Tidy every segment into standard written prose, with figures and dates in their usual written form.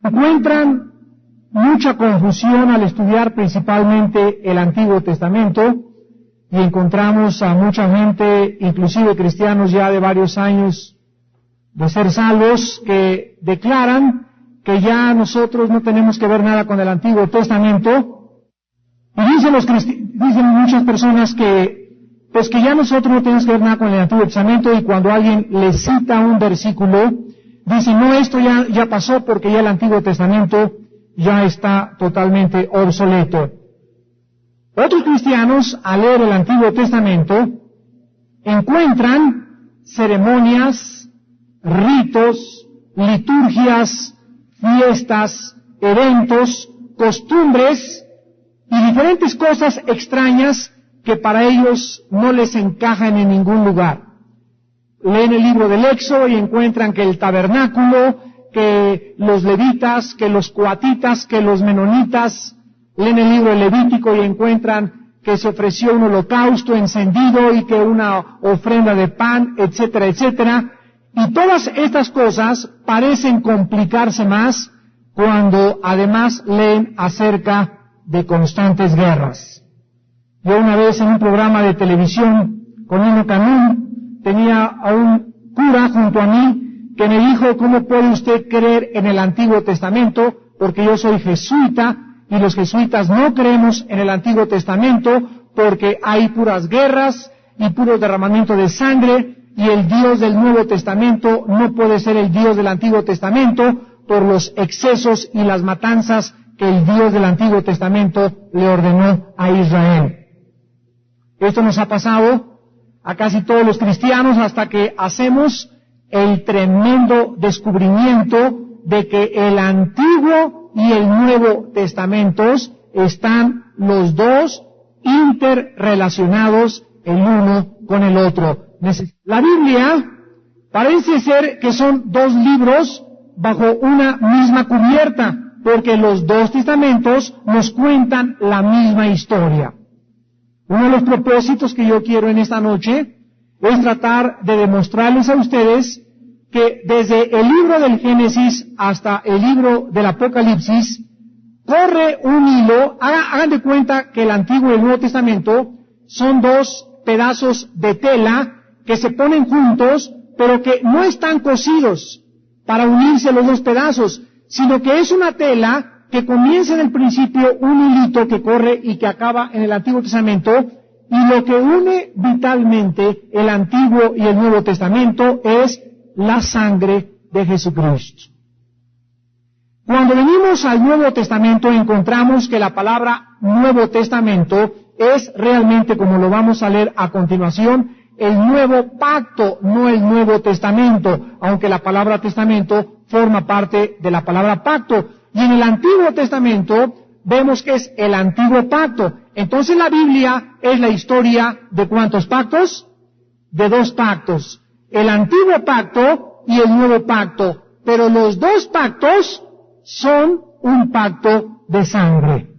Encuentran mucha confusión al estudiar principalmente el Antiguo Testamento, y encontramos a mucha gente, inclusive cristianos ya de varios años de ser salvos, que declaran que ya nosotros no tenemos que ver nada con el Antiguo Testamento, y dicen muchas personas que pues que ya nosotros no tenemos que ver nada con el Antiguo Testamento, y cuando alguien les cita un versículo, dicen, no, esto ya pasó porque ya el Antiguo Testamento ya está totalmente obsoleto. Otros cristianos, al leer el Antiguo Testamento, encuentran ceremonias, ritos, liturgias, fiestas, eventos, costumbres y diferentes cosas extrañas que para ellos no les encajan en ningún lugar. Leen el libro del Éxodo y encuentran que el tabernáculo, que los levitas, que los coatitas, que los menonitas. Leen el libro del Levítico y encuentran que se ofreció un holocausto encendido y que una ofrenda de pan, etcétera, etcétera. Y todas estas cosas parecen complicarse más cuando además leen acerca de constantes guerras. Yo una vez en un programa de televisión con Nino Canún tenía a un cura junto a mí que me dijo, ¿cómo puede usted creer en el Antiguo Testamento? Porque yo soy jesuita y los jesuitas no creemos en el Antiguo Testamento porque hay puras guerras y puro derramamiento de sangre, y el Dios del Nuevo Testamento no puede ser el Dios del Antiguo Testamento por los excesos y las matanzas que el Dios del Antiguo Testamento le ordenó a Israel. Esto nos ha pasado a casi todos los cristianos hasta que hacemos el tremendo descubrimiento de que el Antiguo y el Nuevo Testamentos están los dos interrelacionados el uno con el otro. La Biblia parece ser que son dos libros bajo una misma cubierta, porque los dos testamentos nos cuentan la misma historia. Uno de los propósitos que yo quiero en esta noche es tratar de demostrarles a ustedes que desde el libro del Génesis hasta el libro del Apocalipsis corre un hilo. Hagan de cuenta que el Antiguo y el Nuevo Testamento son dos pedazos de tela que se ponen juntos, pero que no están cosidos para unirse los dos pedazos, sino que es una tela que comienza en el principio un hilito que corre y que acaba en el Antiguo Testamento, y lo que une vitalmente el Antiguo y el Nuevo Testamento es la sangre de Jesucristo. Cuando venimos al Nuevo Testamento encontramos que la palabra Nuevo Testamento es realmente, como lo vamos a leer a continuación, el Nuevo Pacto, no el Nuevo Testamento, aunque la palabra testamento forma parte de la palabra pacto. Y en el Antiguo Testamento vemos que es el Antiguo Pacto. Entonces la Biblia es la historia de ¿cuántos pactos? De dos pactos. El Antiguo Pacto y el Nuevo Pacto. Pero los dos pactos son un pacto de sangre.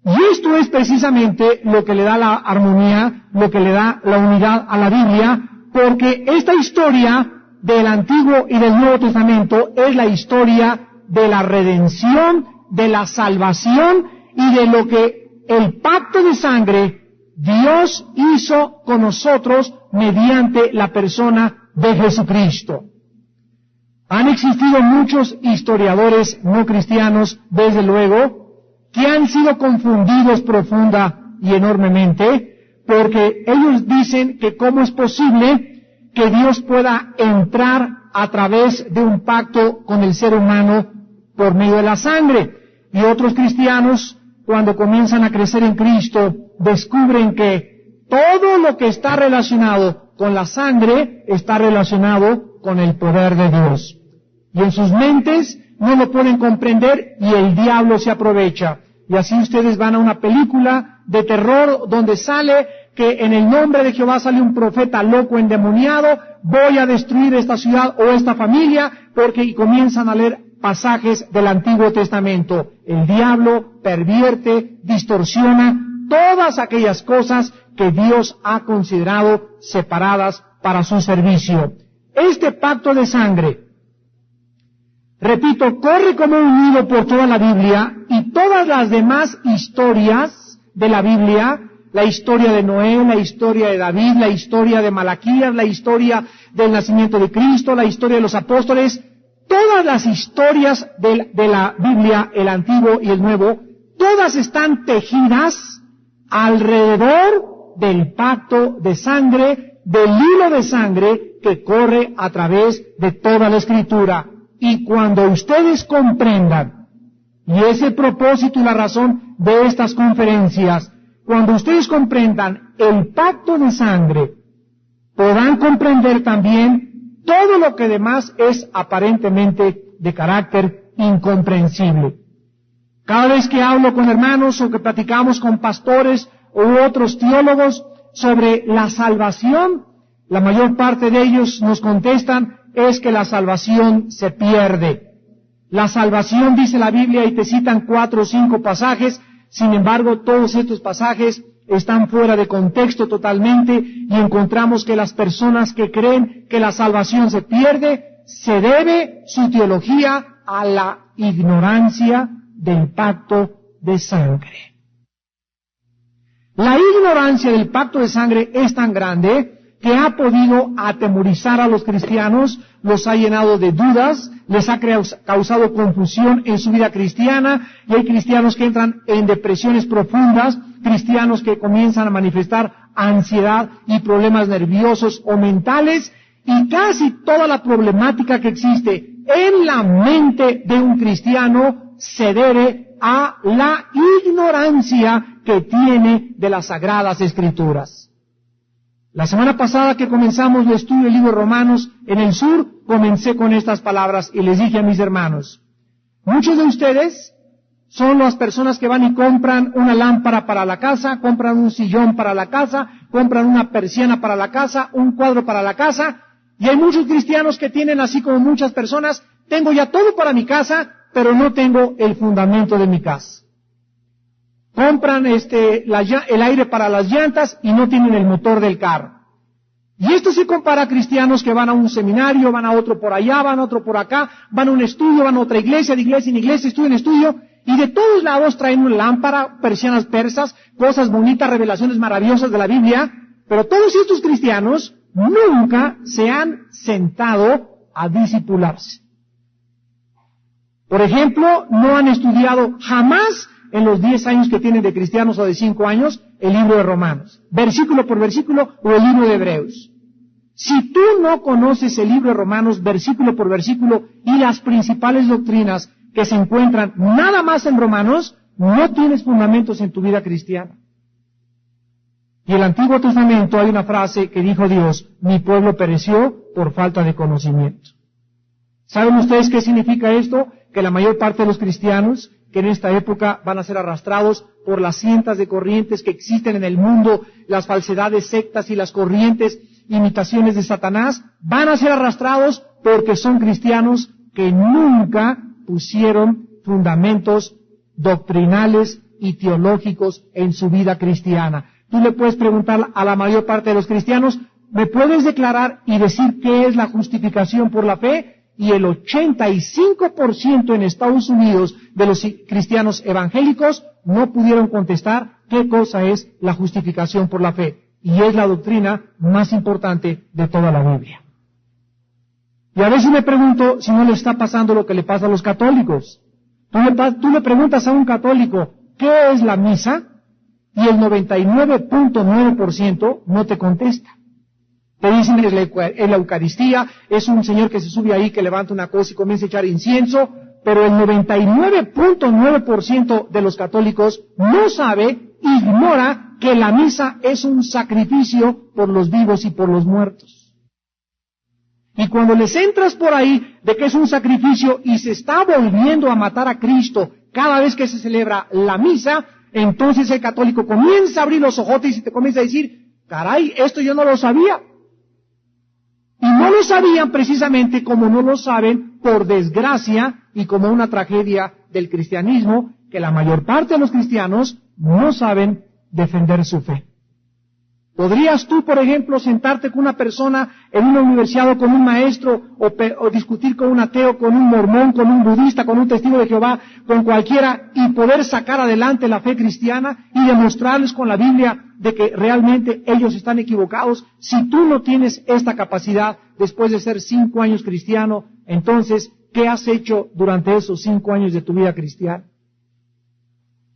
Y esto es precisamente lo que le da la armonía, lo que le da la unidad a la Biblia, porque esta historia del Antiguo y del Nuevo Testamento es la historia de la redención, de la salvación y de lo que el pacto de sangre Dios hizo con nosotros mediante la persona de Jesucristo. Han existido muchos historiadores no cristianos, desde luego, que han sido confundidos profunda y enormemente, porque ellos dicen que cómo es posible que Dios pueda entrar a través de un pacto con el ser humano por medio de la sangre. Y otros cristianos, cuando comienzan a crecer en Cristo, descubren que todo lo que está relacionado con la sangre está relacionado con el poder de Dios. Y en sus mentes no lo pueden comprender y el diablo se aprovecha. Y así ustedes van a una película de terror donde sale que en el nombre de Jehová sale un profeta loco endemoniado, voy a destruir esta ciudad o esta familia, y comienzan a leer pasajes del Antiguo Testamento. El diablo pervierte, distorsiona todas aquellas cosas que Dios ha considerado separadas para su servicio. Este pacto de sangre, Repito, corre como un hilo por toda la Biblia y todas las demás historias de la Biblia, la historia de Noé, la historia de David, la historia de Malaquías, la historia del nacimiento de Cristo, la historia de los apóstoles, todas las historias de la Biblia, el Antiguo y el Nuevo, todas están tejidas alrededor del pacto de sangre, del hilo de sangre que corre a través de toda la Escritura. Y cuando ustedes comprendan, y es el propósito y la razón de estas conferencias, cuando ustedes comprendan el pacto de sangre, podrán comprender también todo lo que demás es aparentemente de carácter incomprensible. Cada vez que hablo con hermanos o que platicamos con pastores u otros teólogos sobre la salvación, la mayor parte de ellos nos contestan es que la salvación se pierde. La salvación, dice la Biblia, y te citan 4 o 5 pasajes, sin embargo, todos estos pasajes están fuera de contexto totalmente y encontramos que las personas que creen que la salvación se pierde, se debe su teología a la ignorancia del pacto de sangre. La ignorancia del pacto de sangre es tan grande que ha podido atemorizar a los cristianos, los ha llenado de dudas, les ha causado confusión en su vida cristiana, y hay cristianos que entran en depresiones profundas, cristianos que comienzan a manifestar ansiedad y problemas nerviosos o mentales, y casi toda la problemática que existe en la mente de un cristiano se debe a la ignorancia que tiene de las Sagradas Escrituras. La semana pasada que comenzamos el estudio del libro de Romanos en el sur, comencé con estas palabras y les dije a mis hermanos, muchos de ustedes son las personas que van y compran una lámpara para la casa, compran un sillón para la casa, compran una persiana para la casa, un cuadro para la casa, y hay muchos cristianos que tienen, así como muchas personas, tengo ya todo para mi casa, pero no tengo el fundamento de mi casa. Compran el aire para las llantas y no tienen el motor del carro. Y esto se compara a cristianos que van a un seminario, van a otro por allá, van a otro por acá, van a un estudio, van a otra iglesia, de iglesia en iglesia, estudio en estudio, y de todos lados traen una lámpara, persianas persas, cosas bonitas, revelaciones maravillosas de la Biblia, pero todos estos cristianos nunca se han sentado a discipularse. Por ejemplo, no han estudiado jamás en los 10 años que tienen de cristianos o de 5 años, el libro de Romanos, versículo por versículo, o el libro de Hebreos. Si tú no conoces el libro de Romanos, versículo por versículo, y las principales doctrinas que se encuentran nada más en Romanos, no tienes fundamentos en tu vida cristiana. Y en el Antiguo Testamento hay una frase que dijo Dios, mi pueblo pereció por falta de conocimiento. ¿Saben ustedes qué significa esto? Que la mayor parte de los cristianos que en esta época van a ser arrastrados por las cientos de corrientes que existen en el mundo, las falsedades, sectas y las corrientes, imitaciones de Satanás, van a ser arrastrados porque son cristianos que nunca pusieron fundamentos doctrinales y teológicos en su vida cristiana. Tú le puedes preguntar a la mayor parte de los cristianos, ¿me puedes declarar y decir qué es la justificación por la fe? Y el 85% en Estados Unidos de los cristianos evangélicos no pudieron contestar qué cosa es la justificación por la fe. Y es la doctrina más importante de toda la Biblia. Y a veces me pregunto si no le está pasando lo que le pasa a los católicos. Tú le preguntas a un católico, ¿qué es la misa? Y el 99.9% no te contesta. Te dicen en la Eucaristía, es un señor que se sube ahí, que levanta una cosa y comienza a echar incienso, pero el 99.9% de los católicos no sabe, ignora que la misa es un sacrificio por los vivos y por los muertos. Y cuando les entras por ahí de que es un sacrificio y se está volviendo a matar a Cristo cada vez que se celebra la misa, entonces el católico comienza a abrir los ojotes y te comienza a decir, caray, esto yo no lo sabía. Y no lo sabían precisamente como no lo saben, por desgracia, y como una tragedia del cristianismo, que la mayor parte de los cristianos no saben defender su fe. ¿Podrías tú, por ejemplo, sentarte con una persona en una universidad o con un maestro o discutir con un ateo, con un mormón, con un budista, con un testigo de Jehová, con cualquiera y poder sacar adelante la fe cristiana y demostrarles con la Biblia de que realmente ellos están equivocados? Si tú no tienes esta capacidad después de ser 5 años cristiano, entonces, ¿qué has hecho durante esos 5 años de tu vida cristiana?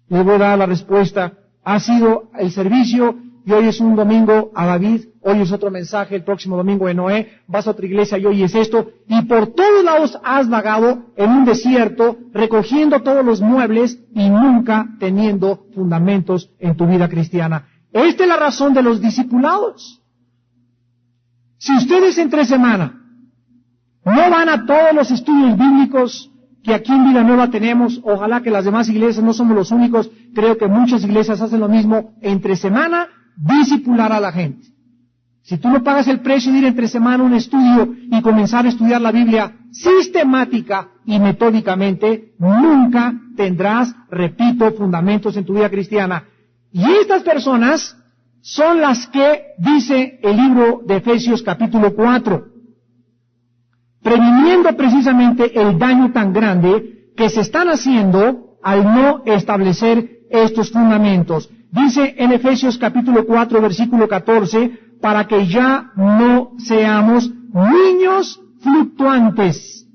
Les voy a dar la respuesta. Ha sido el servicio. Y hoy es un domingo a David, hoy es otro mensaje, el próximo domingo de Noé, vas a otra iglesia y hoy es esto, y por todos lados has vagado en un desierto, recogiendo todos los muebles y nunca teniendo fundamentos en tu vida cristiana. Esta es la razón de los discipulados. Si ustedes entre semana no van a todos los estudios bíblicos que aquí en Vida Nueva tenemos, ojalá que las demás iglesias no somos los únicos, creo que muchas iglesias hacen lo mismo, entre semana, discipular a la gente. Si tú no pagas el precio de ir entre semana a un estudio y comenzar a estudiar la Biblia sistemática y metódicamente, nunca tendrás, repito, fundamentos en tu vida cristiana. Y estas personas son las que dice el libro de Efesios capítulo 4, previniendo precisamente el daño tan grande que se están haciendo al no establecer estos fundamentos. Dice en Efesios capítulo 4, versículo 14, para que ya no seamos niños fluctúantes.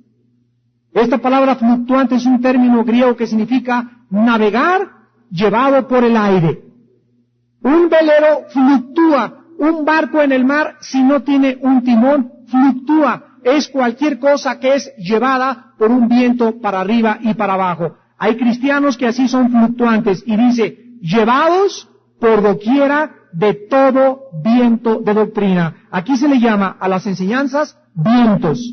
Esta palabra fluctuante es un término griego que significa navegar llevado por el aire. Un velero fluctúa, un barco en el mar, si no tiene un timón, fluctúa. Es cualquier cosa que es llevada por un viento para arriba y para abajo. Hay cristianos que así son fluctuantes y dice, llevados por doquiera de todo viento de doctrina. Aquí se le llama a las enseñanzas vientos.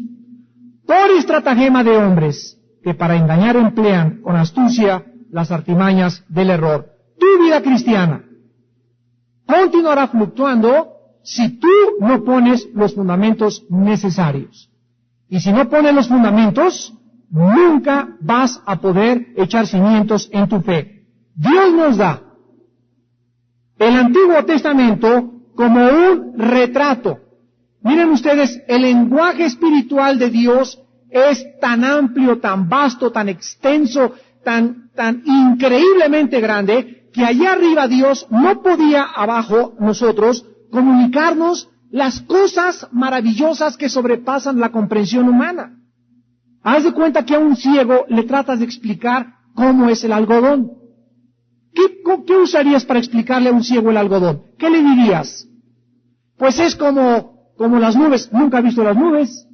Por estratagema de hombres que para engañar emplean con astucia las artimañas del error. Tu vida cristiana continuará fluctuando si tú no pones los fundamentos necesarios. Y si no pones los fundamentos, nunca vas a poder echar cimientos en tu fe. Dios nos da el Antiguo Testamento como un retrato. Miren ustedes, el lenguaje espiritual de Dios es tan amplio, tan vasto, tan extenso, tan increíblemente grande, que allá arriba Dios no podía abajo nosotros comunicarnos las cosas maravillosas que sobrepasan la comprensión humana. Haz de cuenta que a un ciego le tratas de explicar cómo es el algodón. ¿Qué usarías para explicarle a un ciego el algodón? ¿Qué le dirías? Pues es como las nubes. ¿Nunca ha visto las nubes?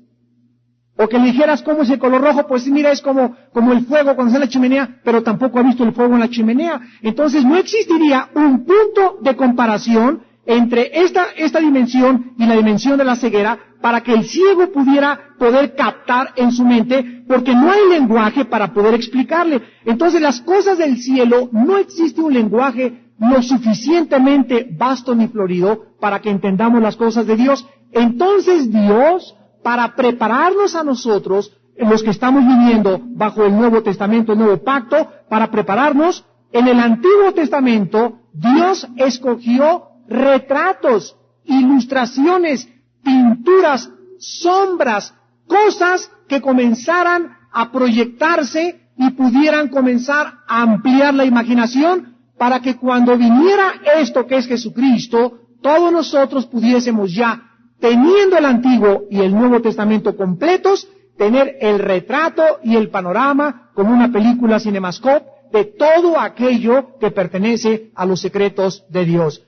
O que le dijeras cómo es el color rojo, pues mira, es como el fuego cuando está en la chimenea, pero tampoco ha visto el fuego en la chimenea. Entonces no existiría un punto de comparación entre esta dimensión y la dimensión de la ceguera para que el ciego poder captar en su mente, porque no hay lenguaje para poder explicarle. Entonces las cosas del cielo no existe un lenguaje lo suficientemente vasto ni florido para que entendamos las cosas de Dios. Entonces Dios, para prepararnos a nosotros, los que estamos viviendo bajo el Nuevo Testamento, el Nuevo Pacto, para prepararnos, en el Antiguo Testamento, Dios escogió retratos, ilustraciones, pinturas, sombras, cosas que comenzaran a proyectarse y pudieran comenzar a ampliar la imaginación para que cuando viniera esto que es Jesucristo, todos nosotros pudiésemos ya, teniendo el Antiguo y el Nuevo Testamento completos, tener el retrato y el panorama como una película cinemascope de todo aquello que pertenece a los secretos de Dios.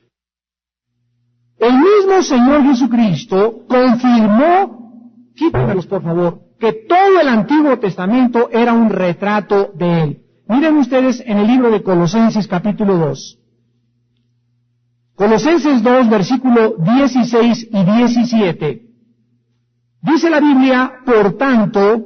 El mismo Señor Jesucristo confirmó, quítamelos por favor, que todo el Antiguo Testamento era un retrato de Él. Miren ustedes en el libro de Colosenses capítulo 2. Colosenses 2, versículo 16 y 17. Dice la Biblia, por tanto,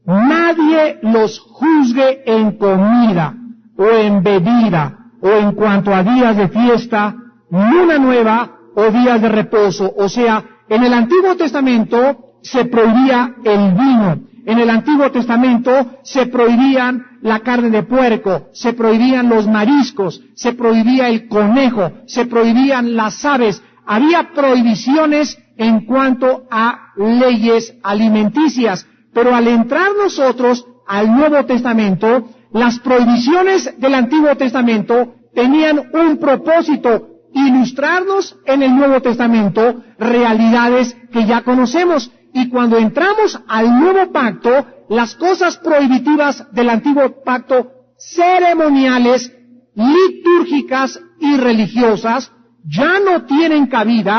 nadie los juzgue en comida, o en bebida, o en cuanto a días de fiesta, luna nueva, o días de reposo. O sea, en el Antiguo Testamento se prohibía el vino. En el Antiguo Testamento se prohibían la carne de puerco, se prohibían los mariscos, se prohibía el conejo, se prohibían las aves. había prohibiciones en cuanto a leyes alimenticias, pero al entrar nosotros al Nuevo Testamento, las prohibiciones del Antiguo Testamento tenían un propósito: ilustrarnos en el Nuevo Testamento realidades que ya conocemos. Y cuando entramos al Nuevo Pacto, las cosas prohibitivas del Antiguo Pacto, ceremoniales, litúrgicas y religiosas, ya no tienen cabida,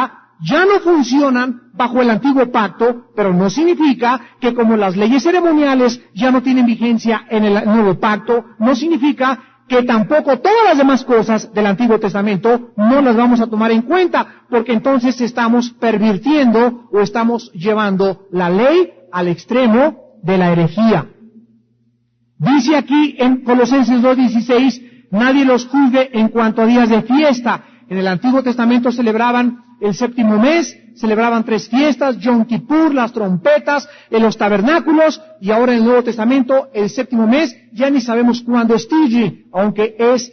ya no funcionan bajo el Antiguo Pacto, pero no significa que como las leyes ceremoniales ya no tienen vigencia en el Nuevo Pacto, no significa que tampoco todas las demás cosas del Antiguo Testamento no las vamos a tomar en cuenta, porque entonces estamos pervirtiendo o estamos llevando la ley al extremo de la herejía. Dice aquí en Colosenses 2:16, nadie los juzgue en cuanto a días de fiesta. En el Antiguo Testamento celebraban el séptimo mes, celebraban 3 fiestas, Yom Kippur, las trompetas, en los tabernáculos, y ahora en el Nuevo Testamento, el séptimo mes, ya ni sabemos cuándo es Tishri, aunque es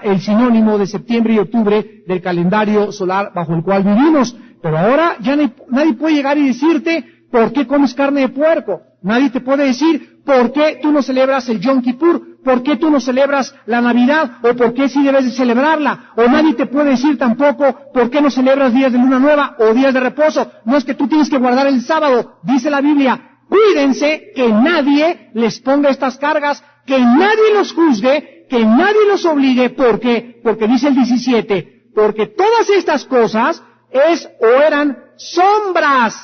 el sinónimo de septiembre y octubre del calendario solar bajo el cual vivimos. Pero ahora ya nadie puede llegar y decirte por qué comes carne de puerco. Nadie te puede decir por qué tú no celebras el Yom Kippur, por qué tú no celebras la Navidad, o por qué sí debes de celebrarla. O nadie te puede decir tampoco por qué no celebras días de luna nueva o días de reposo. No es que tú tienes que guardar el sábado. Dice la Biblia, cuídense que nadie les ponga estas cargas, que nadie los juzgue, que nadie los obligue. ¿Por qué? Porque dice el 17, porque todas estas cosas eran sombras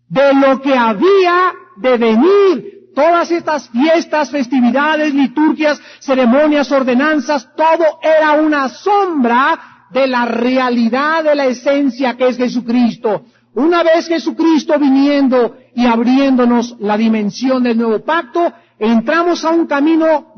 de lo que había de venir. Todas estas fiestas, festividades, liturgias, ceremonias, ordenanzas, todo era una sombra de la realidad de la esencia que es Jesucristo. Una vez Jesucristo viniendo y abriéndonos la dimensión del nuevo pacto, entramos a un camino,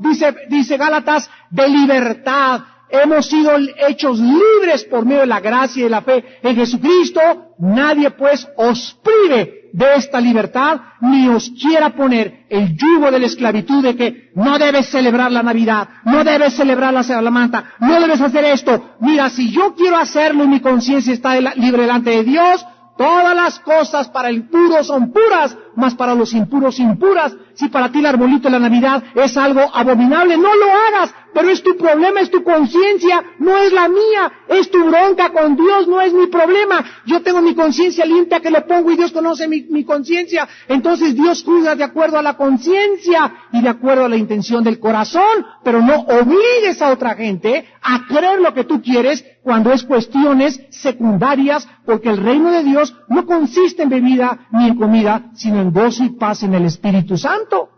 dice Gálatas, de libertad. Hemos sido hechos libres por medio de la gracia y de la fe en Jesucristo. Nadie pues os prive de esta libertad, ni os quiera poner el yugo de la esclavitud de que no debes celebrar la Navidad, no debes celebrar la Salamanta, no debes hacer esto. Mira, si yo quiero hacerlo y mi conciencia está libre delante de Dios, todas las cosas para el puro son puras, mas para los impuros impuras. Si para ti el arbolito de la Navidad es algo abominable, no lo hagas, pero es tu problema, es tu conciencia, no es la mía, es tu bronca con Dios, no es mi problema. Yo tengo mi conciencia limpia que lo pongo y Dios conoce mi conciencia. Entonces Dios juzga de acuerdo a la conciencia y de acuerdo a la intención del corazón, pero no obligues a otra gente a creer lo que tú quieres cuando es cuestiones secundarias, porque el reino de Dios no consiste en bebida ni en comida, sino en gozo y paz en el Espíritu Santo.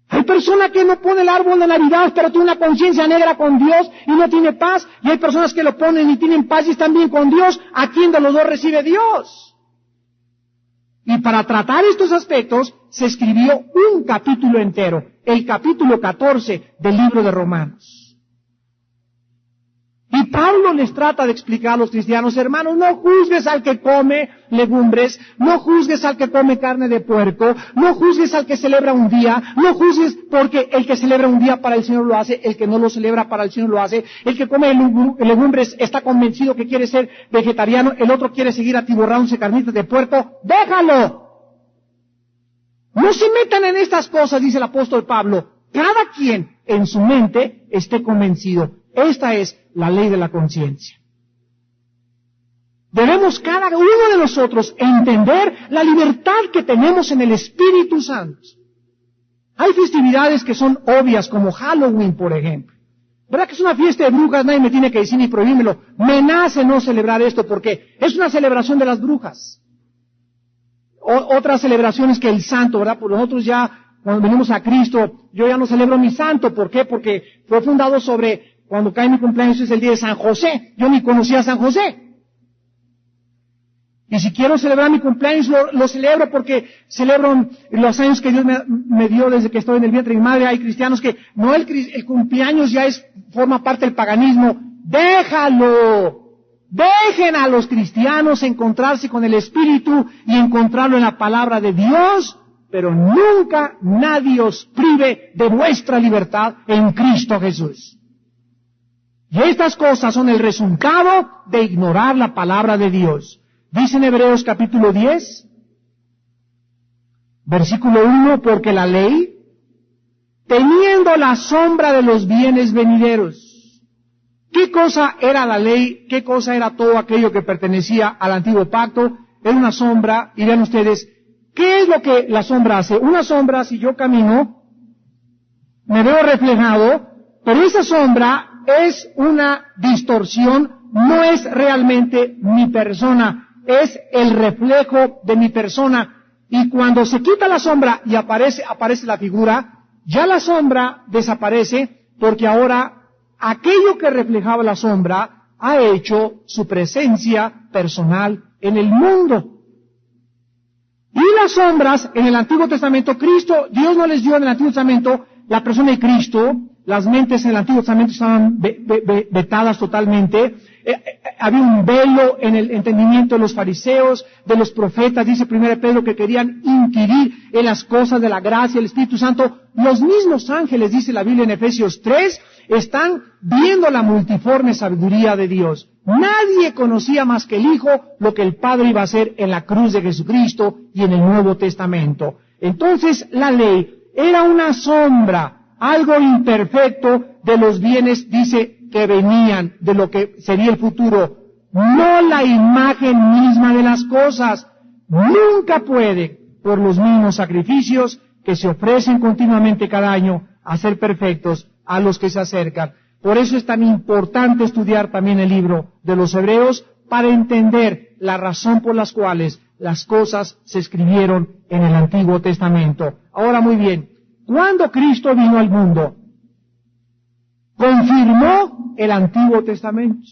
Hay personas que no ponen el árbol de Navidad, pero tienen una conciencia negra con Dios y no tiene paz. Y hay personas que lo ponen y tienen paz y están bien con Dios. ¿A quién de los dos recibe Dios? Y para tratar estos aspectos se escribió un capítulo entero, el capítulo 14 del libro de Romanos. Y Pablo les trata de explicar a los cristianos, hermanos, no juzgues al que come legumbres, no juzgues al que come carne de puerco, no juzgues al que celebra un día, no juzgues porque el que celebra un día para el Señor lo hace, el que no lo celebra para el Señor lo hace, el que come legumbres está convencido que quiere ser vegetariano, el otro quiere seguir atiborrándose carnitas de puerco, déjalo. No se metan en estas cosas, dice el apóstol Pablo, cada quien en su mente esté convencido. Esta es la ley de la conciencia. Debemos cada uno de nosotros entender la libertad que tenemos en el Espíritu Santo. Hay festividades que son obvias, como Halloween, por ejemplo. ¿Verdad que es una fiesta de brujas? Nadie me tiene que decir ni prohibírmelo. Me nace no celebrar esto porque es una celebración de las brujas. Otras celebraciones que el santo, ¿verdad? Por nosotros ya, cuando venimos a Cristo, yo ya no celebro mi santo. ¿Por qué? Porque fue fundado sobre... Cuando cae mi cumpleaños es el día de San José. Yo ni conocía a San José. Y si quiero celebrar mi cumpleaños, lo celebro porque celebro los años que Dios me dio desde que estoy en el vientre de mi madre. Hay cristianos que, no, el cumpleaños ya forma parte del paganismo. Déjalo. Dejen a los cristianos encontrarse con el Espíritu y encontrarlo en la palabra de Dios, pero nunca nadie os prive de vuestra libertad en Cristo Jesús. Y estas cosas son el resultado de ignorar la palabra de Dios. Dice en Hebreos capítulo 10, versículo 1, porque la ley, teniendo la sombra de los bienes venideros. ¿Qué cosa era la ley? ¿Qué cosa era todo aquello que pertenecía al antiguo pacto? Era una sombra, y vean ustedes, ¿qué es lo que la sombra hace? Una sombra, si yo camino, me veo reflejado, pero esa sombra es una distorsión, no es realmente mi persona, es el reflejo de mi persona. Y cuando se quita la sombra y aparece la figura, ya la sombra desaparece, porque ahora aquello que reflejaba la sombra ha hecho su presencia personal en el mundo. Y las sombras en el Antiguo Testamento, Dios no les dio en el Antiguo Testamento la persona de Cristo. Las mentes en el Antiguo Testamento estaban vetadas totalmente. Había un velo en el entendimiento de los fariseos, de los profetas, dice 1 Pedro, que querían inquirir en las cosas de la gracia del Espíritu Santo. Los mismos ángeles, dice la Biblia en Efesios 3, están viendo la multiforme sabiduría de Dios. Nadie conocía más que el Hijo lo que el Padre iba a hacer en la cruz de Jesucristo y en el Nuevo Testamento. Entonces la ley era una sombra, algo imperfecto de los bienes, dice, que venían, de lo que sería el futuro, no la imagen misma de las cosas. Nunca puede, por los mismos sacrificios que se ofrecen continuamente cada año, hacer perfectos a los que se acercan. Por eso es tan importante estudiar también el libro de los Hebreos, para entender la razón por las cuales las cosas se escribieron en el Antiguo Testamento. Ahora, muy bien, cuando Cristo vino al mundo, confirmó el Antiguo Testamento.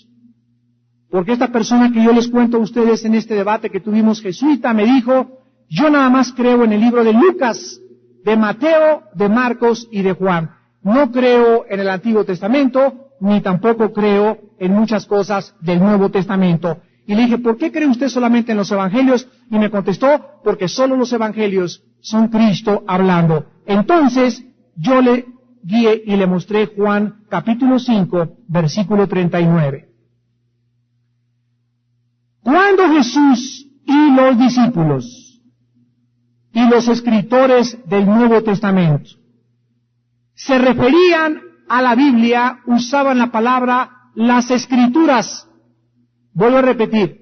Porque esta persona que yo les cuento a ustedes en este debate que tuvimos, jesuita, me dijo, yo nada más creo en el libro de Lucas, de Mateo, de Marcos y de Juan. No creo en el Antiguo Testamento, ni tampoco creo en muchas cosas del Nuevo Testamento. Y le dije, ¿por qué cree usted solamente en los Evangelios? Y me contestó, porque solo los Evangelios son Cristo hablando. Entonces, yo le guié y le mostré Juan capítulo 5, versículo 39. Cuando Jesús y los discípulos y los escritores del Nuevo Testamento se referían a la Biblia, usaban la palabra las Escrituras. Vuelvo a repetir,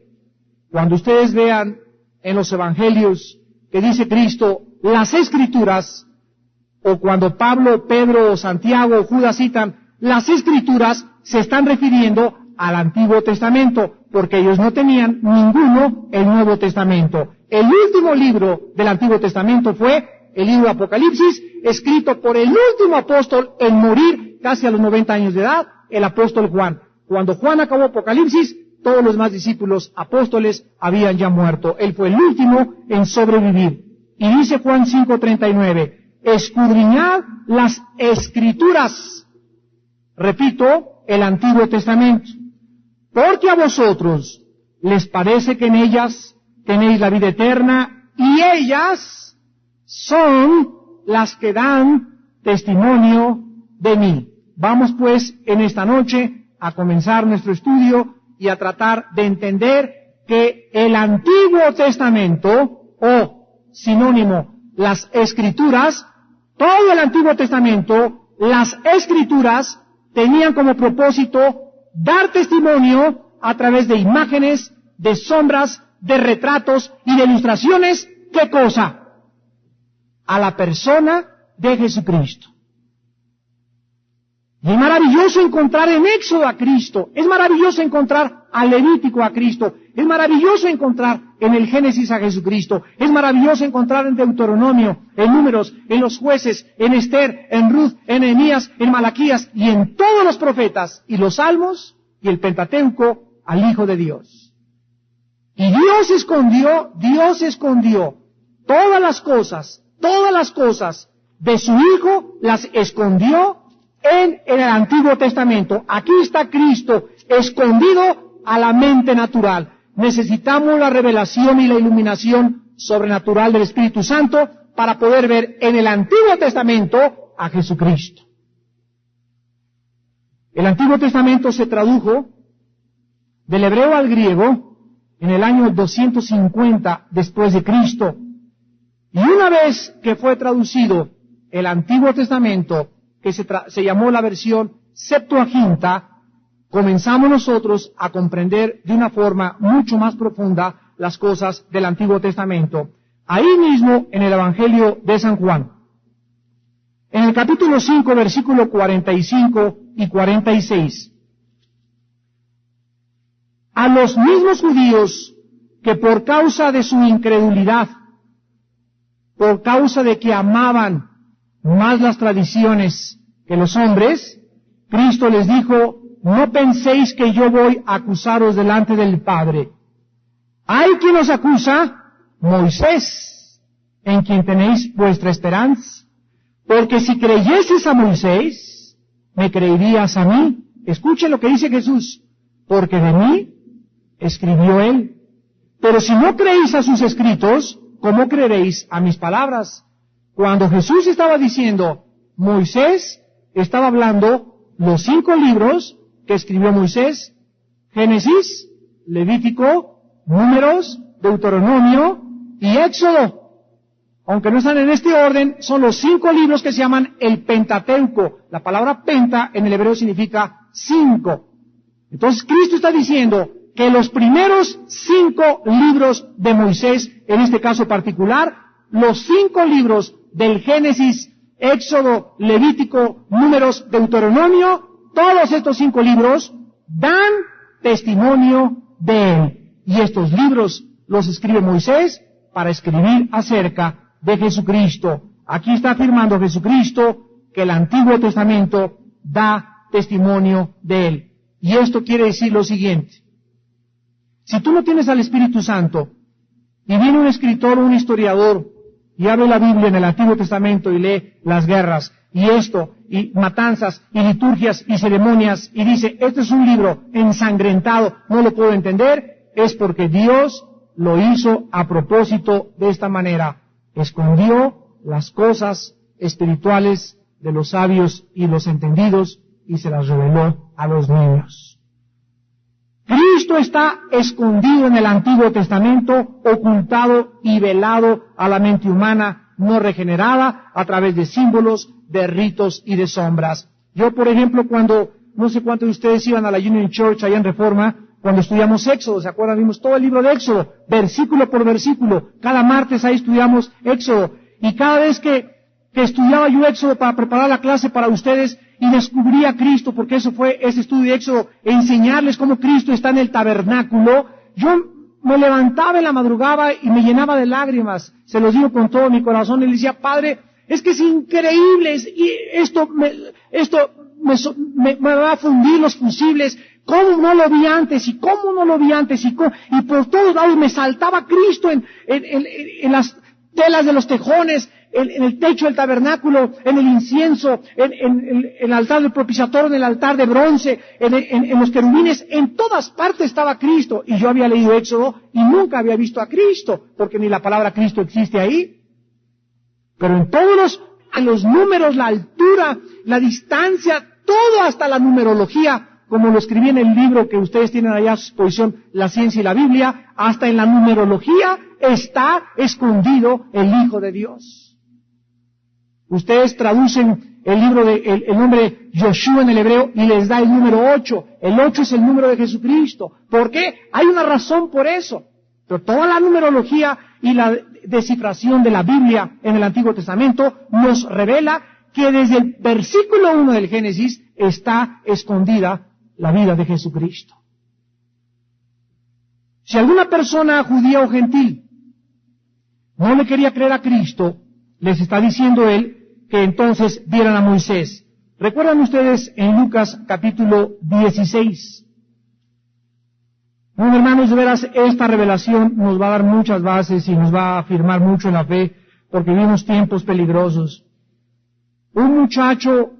cuando ustedes vean en los Evangelios que dice Cristo, las Escrituras, o cuando Pablo, Pedro, o Santiago o Judas citan las Escrituras, se están refiriendo al Antiguo Testamento, porque ellos no tenían ninguno el Nuevo Testamento. El último libro del Antiguo Testamento fue el libro de Apocalipsis, escrito por el último apóstol en morir casi a los 90 años de edad, el apóstol Juan. Cuando Juan acabó Apocalipsis, todos los demás discípulos apóstoles habían ya muerto. Él fue el último en sobrevivir. Y dice Juan 5:39, escudriñad las Escrituras. Repito, el Antiguo Testamento. Porque a vosotros les parece que en ellas tenéis la vida eterna, y ellas son las que dan testimonio de mí. Vamos pues en esta noche a comenzar nuestro estudio y a tratar de entender que el Antiguo Testamento, o sinónimo, las Escrituras, todo el Antiguo Testamento, las Escrituras tenían como propósito dar testimonio a través de imágenes, de sombras, de retratos y de ilustraciones. ¿Qué cosa? A la persona de Jesucristo. Y es maravilloso encontrar en Éxodo a Cristo, es maravilloso encontrar a Levítico a Cristo, es maravilloso encontrar en el Génesis a Jesucristo, es maravilloso encontrar en Deuteronomio, en Números, en los Jueces, en Esther, en Ruth, en Nehemías, en Malaquías y en todos los profetas y los Salmos y el Pentateuco al Hijo de Dios. Y Dios escondió todas las cosas de su Hijo las escondió en el Antiguo Testamento. Aquí está Cristo escondido a la mente natural. Necesitamos la revelación y la iluminación sobrenatural del Espíritu Santo para poder ver en el Antiguo Testamento a Jesucristo. El Antiguo Testamento se tradujo del hebreo al griego en el año 250 después de Cristo. Y una vez que fue traducido el Antiguo Testamento, que se llamó la versión Septuaginta, comenzamos nosotros a comprender de una forma mucho más profunda las cosas del Antiguo Testamento. Ahí mismo en el Evangelio de San Juan. En el capítulo 5, versículo 45 y 46. A los mismos judíos que por causa de su incredulidad, por causa de que amaban más las tradiciones que los hombres, Cristo les dijo: no penséis que yo voy a acusaros delante del Padre. ¿Hay quien os acusa? Moisés, en quien tenéis vuestra esperanza. Porque si creyeses a Moisés, me creerías a mí. Escuchen lo que dice Jesús. Porque de mí escribió él. Pero si no creéis a sus escritos, ¿cómo creeréis a mis palabras? Cuando Jesús estaba diciendo Moisés, estaba hablando los 5 libros que escribió Moisés: Génesis, Levítico, Números, Deuteronomio y Éxodo. Aunque no están en este orden, son los 5 libros que se llaman el Pentateuco. La palabra penta en el hebreo significa 5. Entonces Cristo está diciendo que los primeros 5 libros de Moisés, en este caso particular, los 5 libros del Génesis, Éxodo, Levítico, Números, Deuteronomio, todos estos 5 libros dan testimonio de él. Y estos libros los escribe Moisés para escribir acerca de Jesucristo. Aquí está afirmando Jesucristo que el Antiguo Testamento da testimonio de él. Y esto quiere decir lo siguiente: si tú no tienes al Espíritu Santo y viene un escritor o un historiador y abre la Biblia en el Antiguo Testamento y lee las guerras y esto, y matanzas, y liturgias, y ceremonias, y dice, este es un libro ensangrentado, no lo puedo entender, es porque Dios lo hizo a propósito de esta manera. Escondió las cosas espirituales de los sabios y los entendidos y se las reveló a los niños. Cristo está escondido en el Antiguo Testamento, ocultado y velado a la mente humana no regenerada a través de símbolos, de ritos y de sombras. Yo, por ejemplo, cuando, no sé cuántos de ustedes iban a la Union Church allá en Reforma, cuando estudiamos Éxodo, ¿se acuerdan? Vimos todo el libro de Éxodo, versículo por versículo. Cada martes ahí estudiamos Éxodo. Y cada vez que estudiaba yo Éxodo para preparar la clase para ustedes y descubría a Cristo, porque eso fue ese estudio de Éxodo, enseñarles cómo Cristo está en el tabernáculo, yo me levantaba en la madrugada y me llenaba de lágrimas. Se los digo con todo mi corazón. Y le decía, Padre, es que es increíble, y esto me va a fundir los fusibles. ¿Cómo no lo vi antes? ¿Y cómo no lo vi antes? Y por todos lados me saltaba Cristo en las telas de los tejones, en el techo del tabernáculo, en el incienso, en el altar del propiciatorio, en el altar de bronce, en los querubines, en todas partes estaba Cristo. Y yo había leído Éxodo y nunca había visto a Cristo, porque ni la palabra Cristo existe ahí. Pero en todos los números, la altura, la distancia, todo hasta la numerología, como lo escribí en el libro que ustedes tienen allá a su exposición, La Ciencia y la Biblia, hasta en la numerología está escondido el Hijo de Dios. Ustedes traducen el libro el nombre Yoshua en el hebreo y les da el número 8. El 8 es el número de Jesucristo. ¿Por qué? Hay una razón por eso. Pero toda la numerología y la descifración de la Biblia en el Antiguo Testamento nos revela que desde el versículo 1 del Génesis está escondida la vida de Jesucristo. Si alguna persona judía o gentil no le quería creer a Cristo, les está diciendo él que entonces vieran a Moisés. ¿Recuerdan ustedes en Lucas capítulo 16? Bueno, hermanos, de veras, esta revelación nos va a dar muchas bases y nos va a afirmar mucho en la fe, porque vivimos tiempos peligrosos. Un muchacho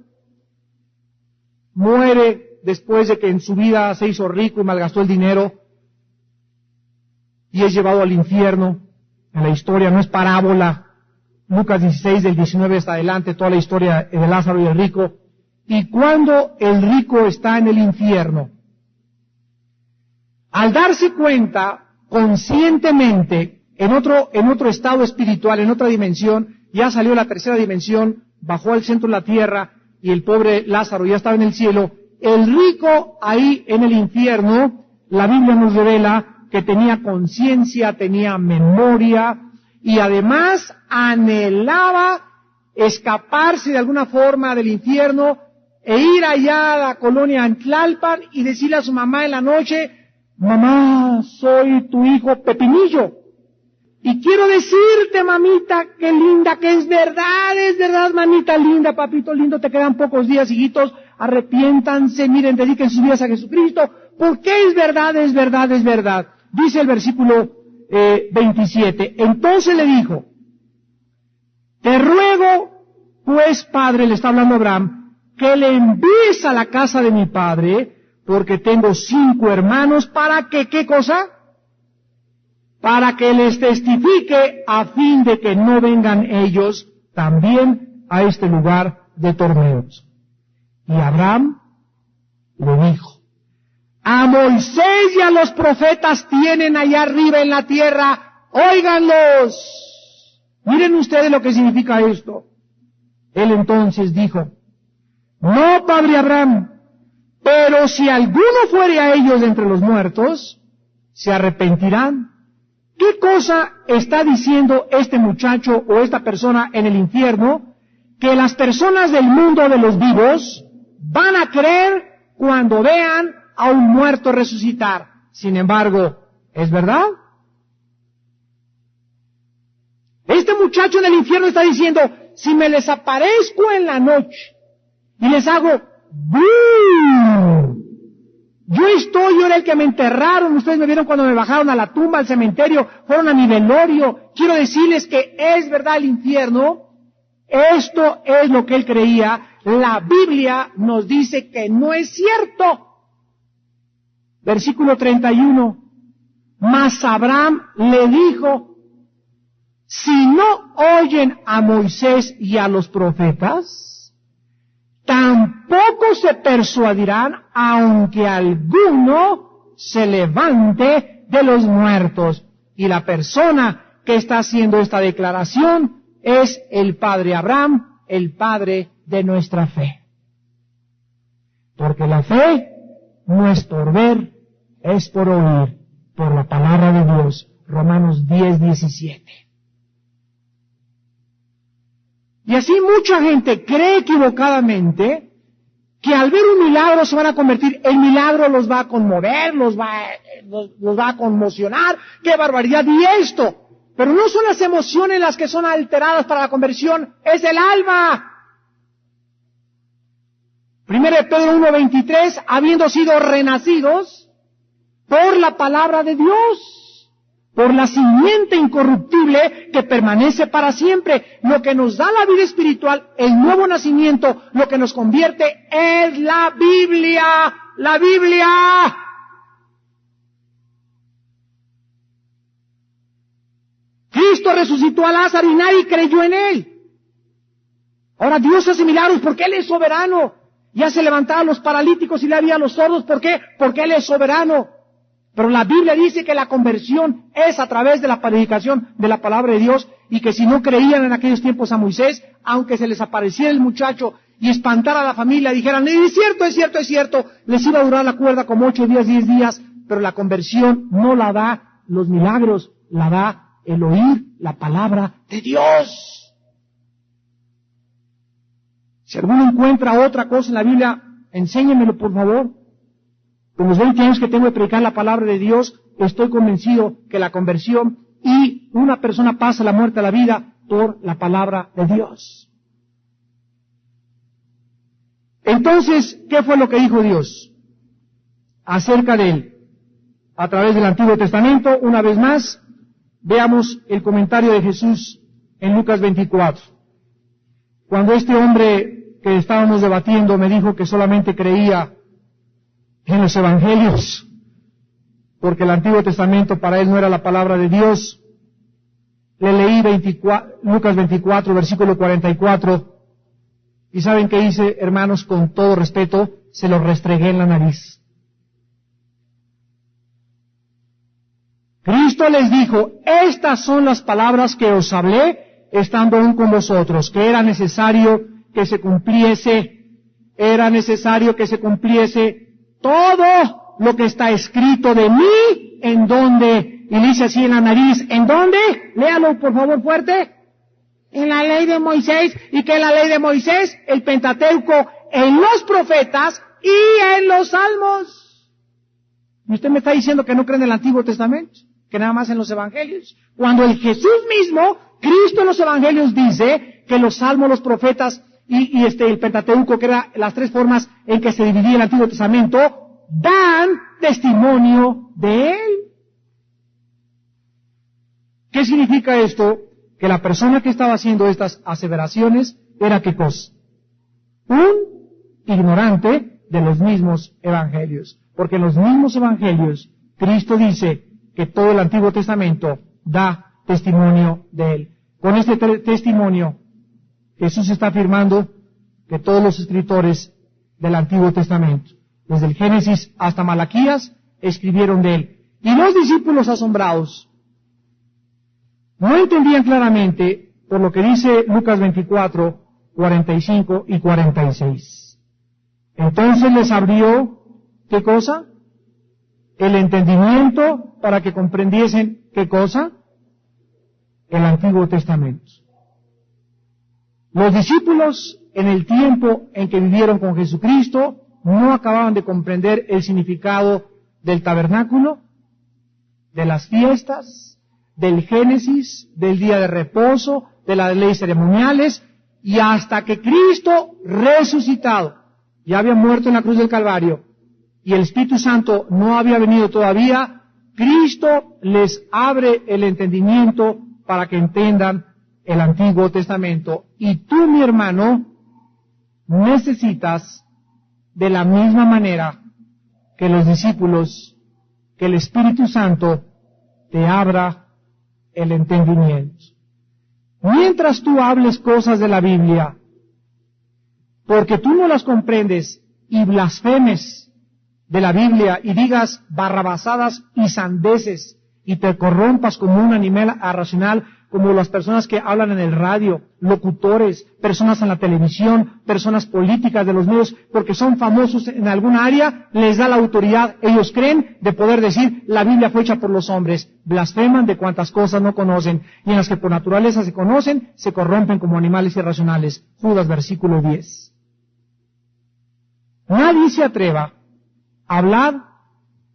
muere después de que en su vida se hizo rico y malgastó el dinero y es llevado al infierno. En la historia no es parábola. Lucas 16, del 19 hasta adelante, toda la historia de Lázaro y el rico. y cuando el rico está en el infierno. Al darse cuenta conscientemente en otro estado espiritual, en otra dimensión, ya salió la tercera dimensión, bajó al centro de la tierra y el pobre Lázaro ya estaba en el cielo. El rico ahí en el infierno, la Biblia nos revela que tenía conciencia, tenía memoria y además anhelaba escaparse de alguna forma del infierno e ir allá a la colonia Antlalpan y decirle a su mamá en la noche: mamá, soy tu hijo Pepinillo. Y quiero decirte, mamita, qué linda, que es verdad, mamita linda, papito lindo, te quedan pocos días, hijitos, arrepiéntanse, miren, dediquen sus vidas a Jesucristo, porque es verdad, es verdad, es verdad. Dice el versículo 27, entonces le dijo: te ruego, pues, padre, le está hablando Abraham, que le envíes a la casa de mi padre, porque tengo 5 hermanos, para que, ¿qué cosa? Para que les testifique, a fin de que no vengan ellos también a este lugar de tormentos. Y Abraham le dijo: a Moisés y a los profetas tienen allá arriba en la tierra, óiganlos. Miren ustedes lo que significa esto. Él entonces dijo: no, padre Abraham, pero si alguno fuere a ellos de entre los muertos, se arrepentirán. ¿Qué cosa está diciendo este muchacho o esta persona en el infierno? Que las personas del mundo de los vivos van a creer cuando vean a un muerto resucitar. Sin embargo, ¿es verdad? Este muchacho en el infierno está diciendo: si me les aparezco en la noche y les hago ¡bum! Yo era el que me enterraron, ustedes me vieron cuando me bajaron a la tumba, al cementerio, fueron a mi velorio. Quiero decirles que es verdad el infierno. Esto es lo que él creía. La Biblia nos dice que no es cierto. Versículo 31. Mas Abraham le dijo: si no oyen a Moisés y a los profetas, tampoco se persuadirán, aunque alguno se levante de los muertos. Y la persona que está haciendo esta declaración es el padre Abraham, el padre de nuestra fe. Porque la fe no es por ver, es por oír, por la palabra de Dios. Romanos 10:17. Y así mucha gente cree equivocadamente que al ver un milagro se van a convertir. El milagro los va a conmover, los va a conmocionar. ¡Qué barbaridad! Y esto. Pero no son las emociones las que son alteradas para la conversión, es el alma. 1 Pedro 1:23, habiendo sido renacidos por la palabra de Dios, por la simiente incorruptible que permanece para siempre. Lo que nos da la vida espiritual, el nuevo nacimiento, lo que nos convierte es la Biblia. ¡La Biblia! Cristo resucitó a Lázaro y nadie creyó en él. Ahora Dios hace milagros porque Él es soberano. Y hace levantar a los paralíticos y le abría a los sordos. ¿Por qué? Porque Él es soberano. Pero la Biblia dice que la conversión es a través de la predicación de la palabra de Dios, y que si no creían en aquellos tiempos a Moisés, aunque se les apareciera el muchacho y espantara a la familia, dijeran: es cierto, es cierto, es cierto, les iba a durar la cuerda como 8 días, 10 días, pero la conversión no la da los milagros, la da el oír la palabra de Dios. Si alguno encuentra otra cosa en la Biblia, enséñemelo, por favor. Con los 20 años que tengo de predicar la palabra de Dios, estoy convencido que la conversión y una persona pasa la muerte a la vida por la palabra de Dios. Entonces, ¿qué fue lo que dijo Dios acerca de él? A través del Antiguo Testamento, una vez más, veamos el comentario de Jesús en Lucas 24. Cuando este hombre que estábamos debatiendo me dijo que solamente creía en los evangelios, porque el Antiguo Testamento para él no era la palabra de Dios, le leí Lucas 24, versículo 44, ¿Y saben qué hice, hermanos? Con todo respeto, se lo restregué en la nariz. Cristo les dijo, estas son las palabras que os hablé estando aún con vosotros, que era necesario que se cumpliese todo lo que está escrito de mí, ¿en dónde? Y dice así en la nariz, ¿en dónde? Léalo por favor fuerte. En la ley de Moisés, y que en la ley de Moisés, el Pentateuco, en los profetas y en los salmos. Y usted me está diciendo que no cree en el Antiguo Testamento, que nada más en los evangelios. Cuando el Jesús mismo, Cristo en los evangelios dice que los salmos, los profetas y el Pentateuco, que eran las tres formas en que se dividía el Antiguo Testamento, dan testimonio de él. ¿Qué significa esto? Que la persona que estaba haciendo estas aseveraciones era ¿qué cosa? Un ignorante de los mismos evangelios. Porque en los mismos evangelios Cristo dice que todo el Antiguo Testamento da testimonio de él. Con este testimonio Jesús está afirmando que todos los escritores del Antiguo Testamento, desde el Génesis hasta Malaquías, escribieron de él. Y los discípulos asombrados no entendían claramente por lo que dice Lucas 24, 45 y 46. Entonces les abrió, ¿qué cosa? El entendimiento para que comprendiesen, ¿qué cosa? El Antiguo Testamento. Los discípulos, en el tiempo en que vivieron con Jesucristo, no acababan de comprender el significado del tabernáculo, de las fiestas, del Génesis, del día de reposo, de las leyes ceremoniales, y hasta que Cristo resucitado, ya había muerto en la cruz del Calvario, y el Espíritu Santo no había venido todavía, Cristo les abre el entendimiento para que entiendan el Antiguo Testamento. Y tú, mi hermano, necesitas, de la misma manera que los discípulos, que el Espíritu Santo te abra el entendimiento. Mientras tú hables cosas de la Biblia, porque tú no las comprendes y blasfemes de la Biblia y digas barrabasadas y sandeces y te corrompas como un animal irracional, como las personas que hablan en el radio, locutores, personas en la televisión, personas políticas de los medios, porque son famosos en alguna área, les da la autoridad, ellos creen, de poder decir, la Biblia fue hecha por los hombres, blasfeman de cuantas cosas no conocen, y en las que por naturaleza se conocen, se corrompen como animales irracionales. Judas, versículo 10. Nadie se atreva a hablar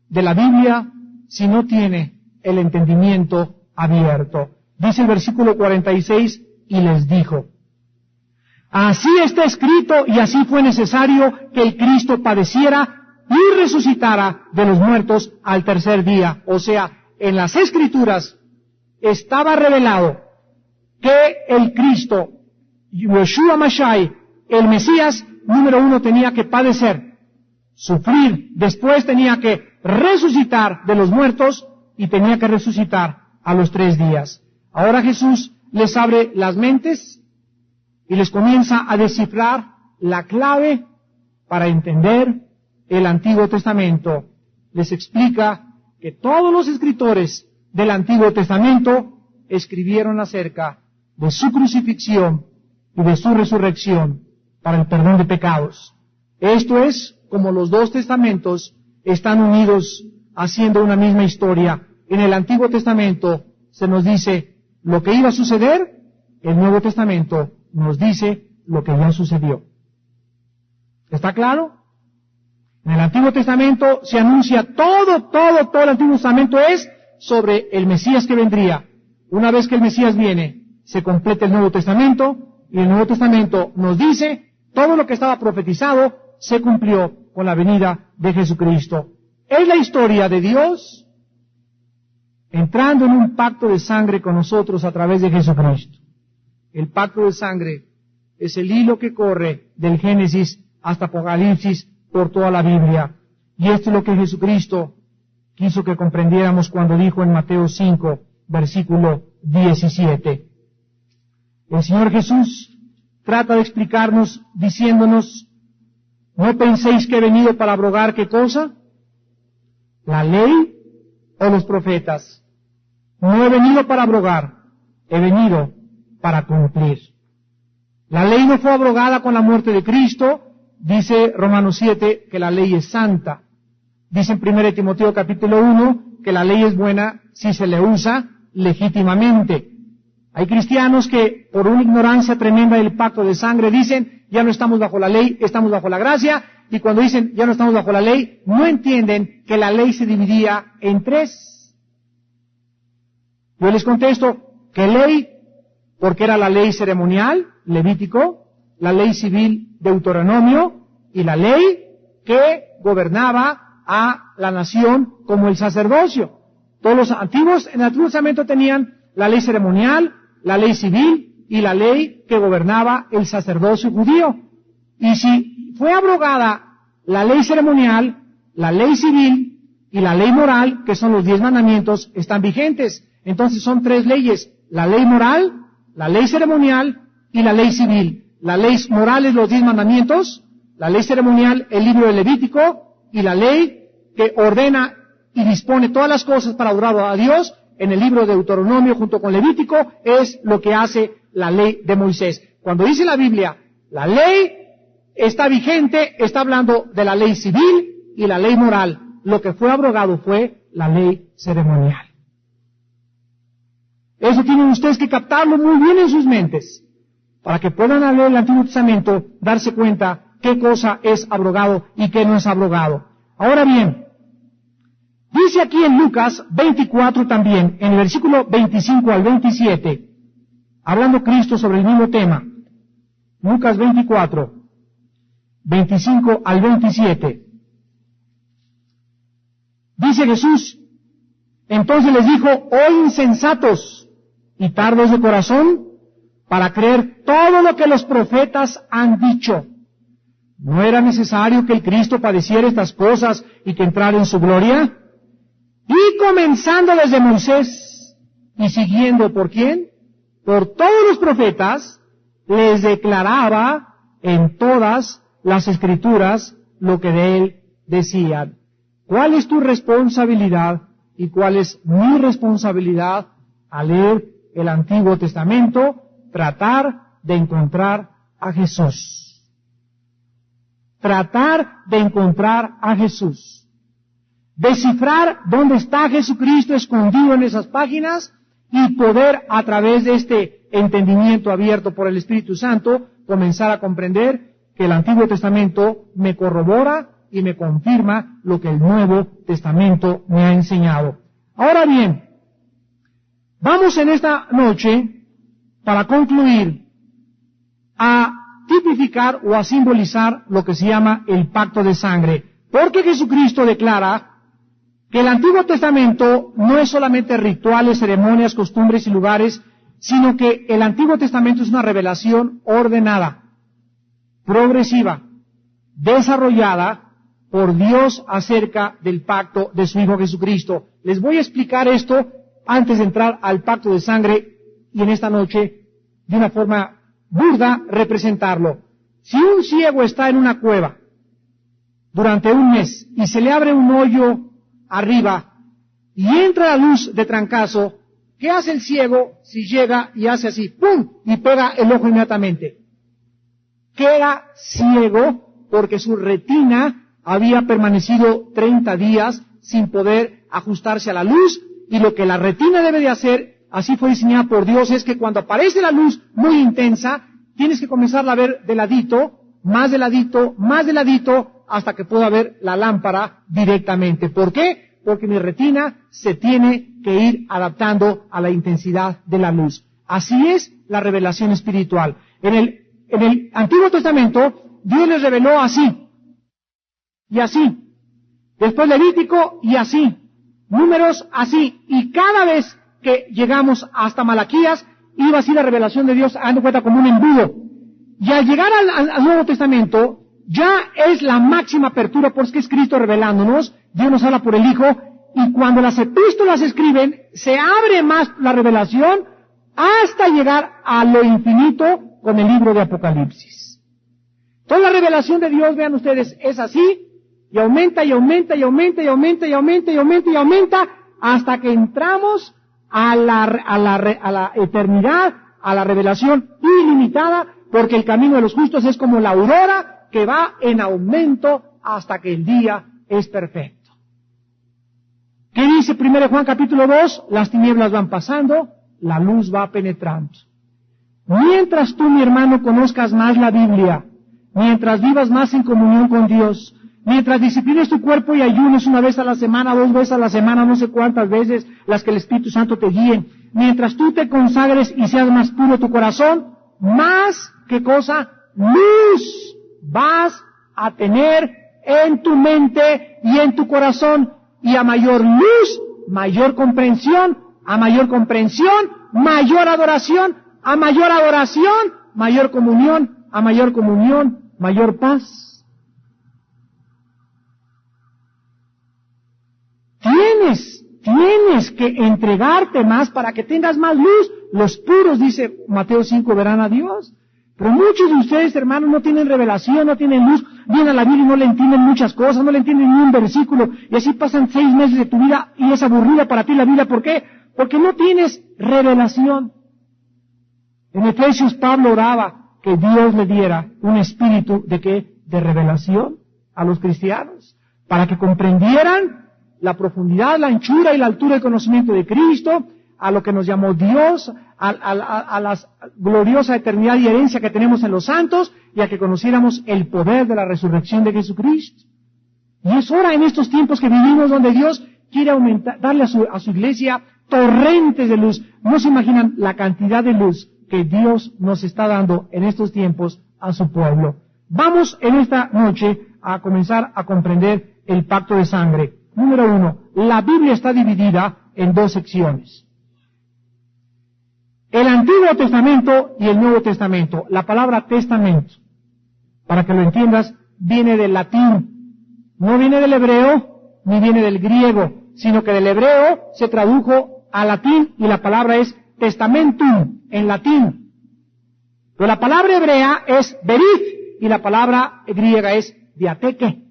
de la Biblia si no tiene el entendimiento abierto. Dice el versículo 46, y les dijo, así está escrito y así fue necesario que el Cristo padeciera y resucitara de los muertos al tercer día. O sea, en las Escrituras estaba revelado que el Cristo, Yeshua Mashai, el Mesías, número uno, tenía que padecer, sufrir, después tenía que resucitar de los muertos y tenía que resucitar a los 3 días. Ahora Jesús les abre las mentes y les comienza a descifrar la clave para entender el Antiguo Testamento. Les explica que todos los escritores del Antiguo Testamento escribieron acerca de su crucifixión y de su resurrección para el perdón de pecados. Esto es como los 2 testamentos están unidos haciendo una misma historia. En el Antiguo Testamento se nos dice lo que iba a suceder, el Nuevo Testamento nos dice lo que ya sucedió. ¿Está claro? En el Antiguo Testamento se anuncia todo el Antiguo Testamento es sobre el Mesías que vendría. Una vez que el Mesías viene, se completa el Nuevo Testamento, y el Nuevo Testamento nos dice todo lo que estaba profetizado se cumplió con la venida de Jesucristo. Es la historia de Dios entrando en un pacto de sangre con nosotros a través de Jesucristo. El pacto de sangre es el hilo que corre del Génesis hasta Apocalipsis por toda la Biblia. Y esto es lo que Jesucristo quiso que comprendiéramos cuando dijo en Mateo 5, versículo 17. El Señor Jesús trata de explicarnos diciéndonos, ¿no penséis que he venido para abrogar qué cosa? ¿La ley o los profetas? No he venido para abrogar, he venido para cumplir. La ley no fue abrogada con la muerte de Cristo. Dice Romanos 7 que la ley es santa. Dice en 1 Timoteo capítulo 1 que la ley es buena si se le usa legítimamente. Hay cristianos que por una ignorancia tremenda del pacto de sangre dicen, ya no estamos bajo la ley, estamos bajo la gracia, y cuando dicen, ya no estamos bajo la ley, no entienden que la ley se dividía en tres. Yo les contesto, ¿qué ley? Porque era la ley ceremonial, Levítico, la ley civil, Deuteronomio, y la ley que gobernaba a la nación como el sacerdocio. Todos los antiguos, en el Antiguo Testamento tenían la ley ceremonial, la ley civil y la ley que gobernaba el sacerdocio judío. Y si fue abrogada la ley ceremonial, la ley civil y la ley moral, que son los 10 mandamientos, están vigentes. Entonces son tres leyes, la ley moral, la ley ceremonial y la ley civil. La ley moral es los 10 mandamientos, la ley ceremonial el libro de Levítico y la ley que ordena y dispone todas las cosas para adorar a Dios en el libro de Deuteronomio junto con Levítico es lo que hace la ley de Moisés. Cuando dice la Biblia, la ley está vigente, está hablando de la ley civil y la ley moral. Lo que fue abrogado fue la ley ceremonial. Eso tienen ustedes que captarlo muy bien en sus mentes, para que puedan al leer el Antiguo Testamento darse cuenta qué cosa es abrogado y qué no es abrogado. Ahora bien, dice aquí en Lucas 24 también, en el versículo 25 al 27, hablando Cristo sobre el mismo tema. Lucas 24, 25 al 27. Dice Jesús, entonces les dijo, oh insensatos y tardos de corazón, para creer todo lo que los profetas han dicho. ¿No era necesario que el Cristo padeciera estas cosas y que entrara en su gloria? Y comenzando desde Moisés y siguiendo por quién, por todos los profetas, les declaraba en todas las escrituras lo que de él decían. ¿Cuál es tu responsabilidad y cuál es mi responsabilidad al leer el Antiguo Testamento? Tratar de encontrar a Jesús. Tratar de encontrar a Jesús. Descifrar dónde está Jesucristo escondido en esas páginas y poder, a través de este entendimiento abierto por el Espíritu Santo, comenzar a comprender que el Antiguo Testamento me corrobora y me confirma lo que el Nuevo Testamento me ha enseñado. Ahora bien, vamos en esta noche, para concluir, a tipificar o a simbolizar lo que se llama el pacto de sangre. Porque Jesucristo declara que el Antiguo Testamento no es solamente rituales, ceremonias, costumbres y lugares, sino que el Antiguo Testamento es una revelación ordenada, progresiva, desarrollada por Dios acerca del pacto de su Hijo Jesucristo. Les voy a explicar esto antes de entrar al pacto de sangre y en esta noche, de una forma burda, representarlo. Si un ciego está en una cueva durante un mes y se le abre un hoyo arriba y entra la luz de trancazo, ¿qué hace el ciego si llega y hace así, ¡pum!, y pega el ojo inmediatamente? Queda ciego porque su retina había permanecido 30 días sin poder ajustarse a la luz, y lo que la retina debe de hacer, así fue diseñada por Dios, es que cuando aparece la luz muy intensa, tienes que comenzarla a ver de ladito, más de ladito, más de ladito, hasta que pueda ver la lámpara directamente. ¿Por qué? Porque mi retina se tiene que ir adaptando a la intensidad de la luz. Así es la revelación espiritual. En el Antiguo Testamento, Dios les reveló así, y así. Después Levítico, y así. Números, así. Y cada vez que llegamos hasta Malaquías, iba así la revelación de Dios, dando cuenta como un embudo. Y al llegar al Nuevo Testamento, ya es la máxima apertura, porque es Cristo revelándonos. Dios nos habla por el Hijo, y cuando las epístolas se escriben, se abre más la revelación hasta llegar a lo infinito, con el libro de Apocalipsis. Toda la revelación de Dios, vean ustedes, es así, y aumenta, y aumenta, y aumenta, y aumenta, y aumenta, y aumenta, y aumenta, hasta que entramos a la eternidad, a la revelación ilimitada, porque el camino de los justos es como la aurora que va en aumento hasta que el día es perfecto. ¿Qué dice 1 Juan capítulo 2? Las tinieblas van pasando, la luz va penetrando. Mientras tú, mi hermano, conozcas más la Biblia, mientras vivas más en comunión con Dios, mientras disciplines tu cuerpo y ayunes una vez a la semana, 2 veces a la semana, no sé cuántas veces, las que el Espíritu Santo te guíe, mientras tú te consagres y seas más puro tu corazón, más, ¿qué cosa? Luz vas a tener en tu mente y en tu corazón, y a mayor luz, mayor comprensión, a mayor comprensión, mayor adoración, a mayor adoración, mayor comunión, a mayor comunión, mayor paz. Tienes que entregarte más para que tengas más luz. Los puros, dice Mateo 5, verán a Dios. Pero muchos de ustedes, hermanos, no tienen revelación, no tienen luz, vienen a la Biblia y no le entienden muchas cosas, no le entienden ni un versículo, y así pasan 6 meses de tu vida y es aburrida para ti la Biblia. ¿Por qué? Porque no tienes revelación. En Efesios Pablo oraba que Dios le diera un espíritu ¿de qué? De revelación a los cristianos, para que comprendieran la profundidad, la anchura y la altura del conocimiento de Cristo, a lo que nos llamó Dios, a la gloriosa eternidad y herencia que tenemos en los santos, y a que conociéramos el poder de la resurrección de Jesucristo. Y es hora en estos tiempos que vivimos donde Dios quiere darle a su iglesia torrentes de luz. No se imaginan la cantidad de luz que Dios nos está dando en estos tiempos a su pueblo. Vamos en esta noche a comenzar a comprender el pacto de sangre. Número 1, la Biblia está dividida en 2 secciones. El Antiguo Testamento y el Nuevo Testamento. La palabra testamento, para que lo entiendas, viene del latín. No viene del hebreo, ni viene del griego, sino que del hebreo se tradujo al latín y la palabra es testamentum, en latín. Pero la palabra hebrea es berith y la palabra griega es diateque.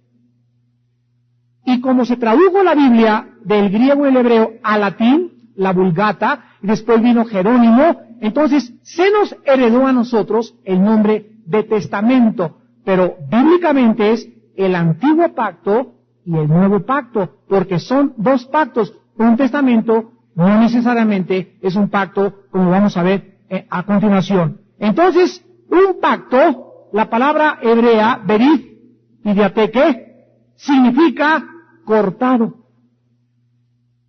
Y como se tradujo la Biblia del griego y el hebreo al latín, la Vulgata, y después vino Jerónimo, entonces se nos heredó a nosotros el nombre de testamento, pero bíblicamente es el antiguo pacto y el nuevo pacto, porque son 2 pactos. Un testamento no necesariamente es un pacto, como vamos a ver a continuación. Entonces, un pacto, la palabra hebrea, berith y diateque, significa cortado.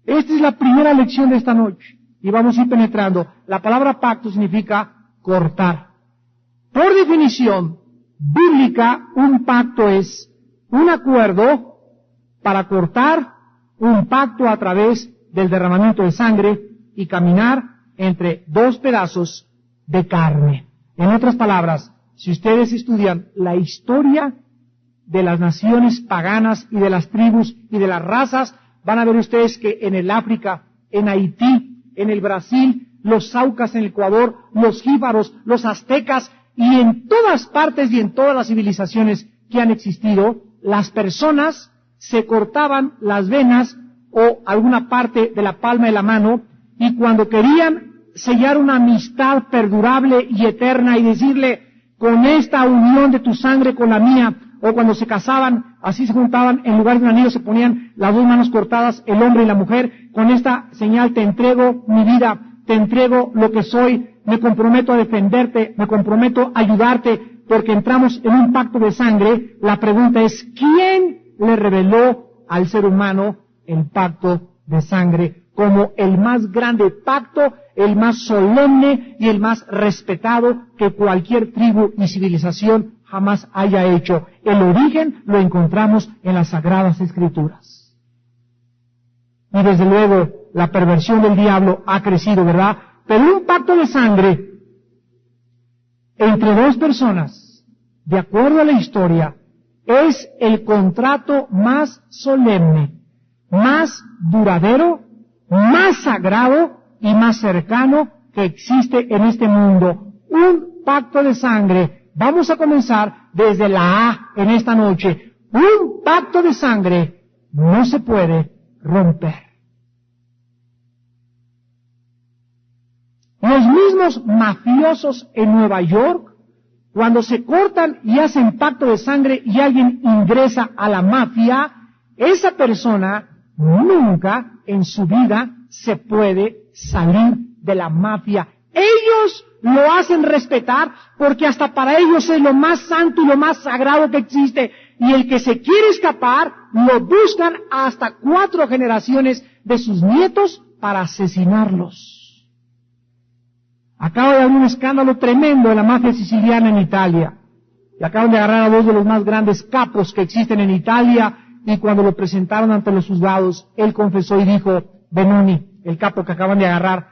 Esta es la primera lección de esta noche, y vamos a ir penetrando. La palabra pacto significa cortar. Por definición bíblica, un pacto es un acuerdo para cortar un pacto a través del derramamiento de sangre y caminar entre 2 pedazos de carne. En otras palabras, si ustedes estudian la historia de las naciones paganas y de las tribus y de las razas, van a ver ustedes que en el África, en Haití, en el Brasil, los Saucas en el Ecuador, los jíbaros, los aztecas, y en todas partes y en todas las civilizaciones que han existido, las personas se cortaban las venas o alguna parte de la palma de la mano, y cuando querían sellar una amistad perdurable y eterna y decirle, con esta unión de tu sangre con la mía, o cuando se casaban, así se juntaban, en lugar de un anillo se ponían las 2 manos cortadas, el hombre y la mujer, con esta señal te entrego mi vida, te entrego lo que soy, me comprometo a defenderte, me comprometo a ayudarte, porque entramos en un pacto de sangre. La pregunta es, ¿quién le reveló al ser humano el pacto de sangre como el más grande pacto, el más solemne y el más respetado que cualquier tribu y civilización jamás haya hecho? El origen lo encontramos en las Sagradas Escrituras. Y desde luego, la perversión del diablo ha crecido, ¿verdad? Pero un pacto de sangre entre 2 personas, de acuerdo a la historia, es el contrato más solemne, más duradero, más sagrado y más cercano que existe en este mundo. Un pacto de sangre. Vamos a comenzar desde la A en esta noche. Un pacto de sangre no se puede romper. Los mismos mafiosos en Nueva York, cuando se cortan y hacen pacto de sangre y alguien ingresa a la mafia, esa persona nunca en su vida se puede salir de la mafia. Ellos lo hacen respetar porque hasta para ellos es lo más santo y lo más sagrado que existe. Y el que se quiere escapar, lo buscan hasta 4 generaciones de sus nietos para asesinarlos. Acaba de haber un escándalo tremendo en la mafia siciliana en Italia. Y acaban de agarrar a 2 de los más grandes capos que existen en Italia. Y cuando lo presentaron ante los juzgados, él confesó y dijo: Benoni, el capo que acaban de agarrar,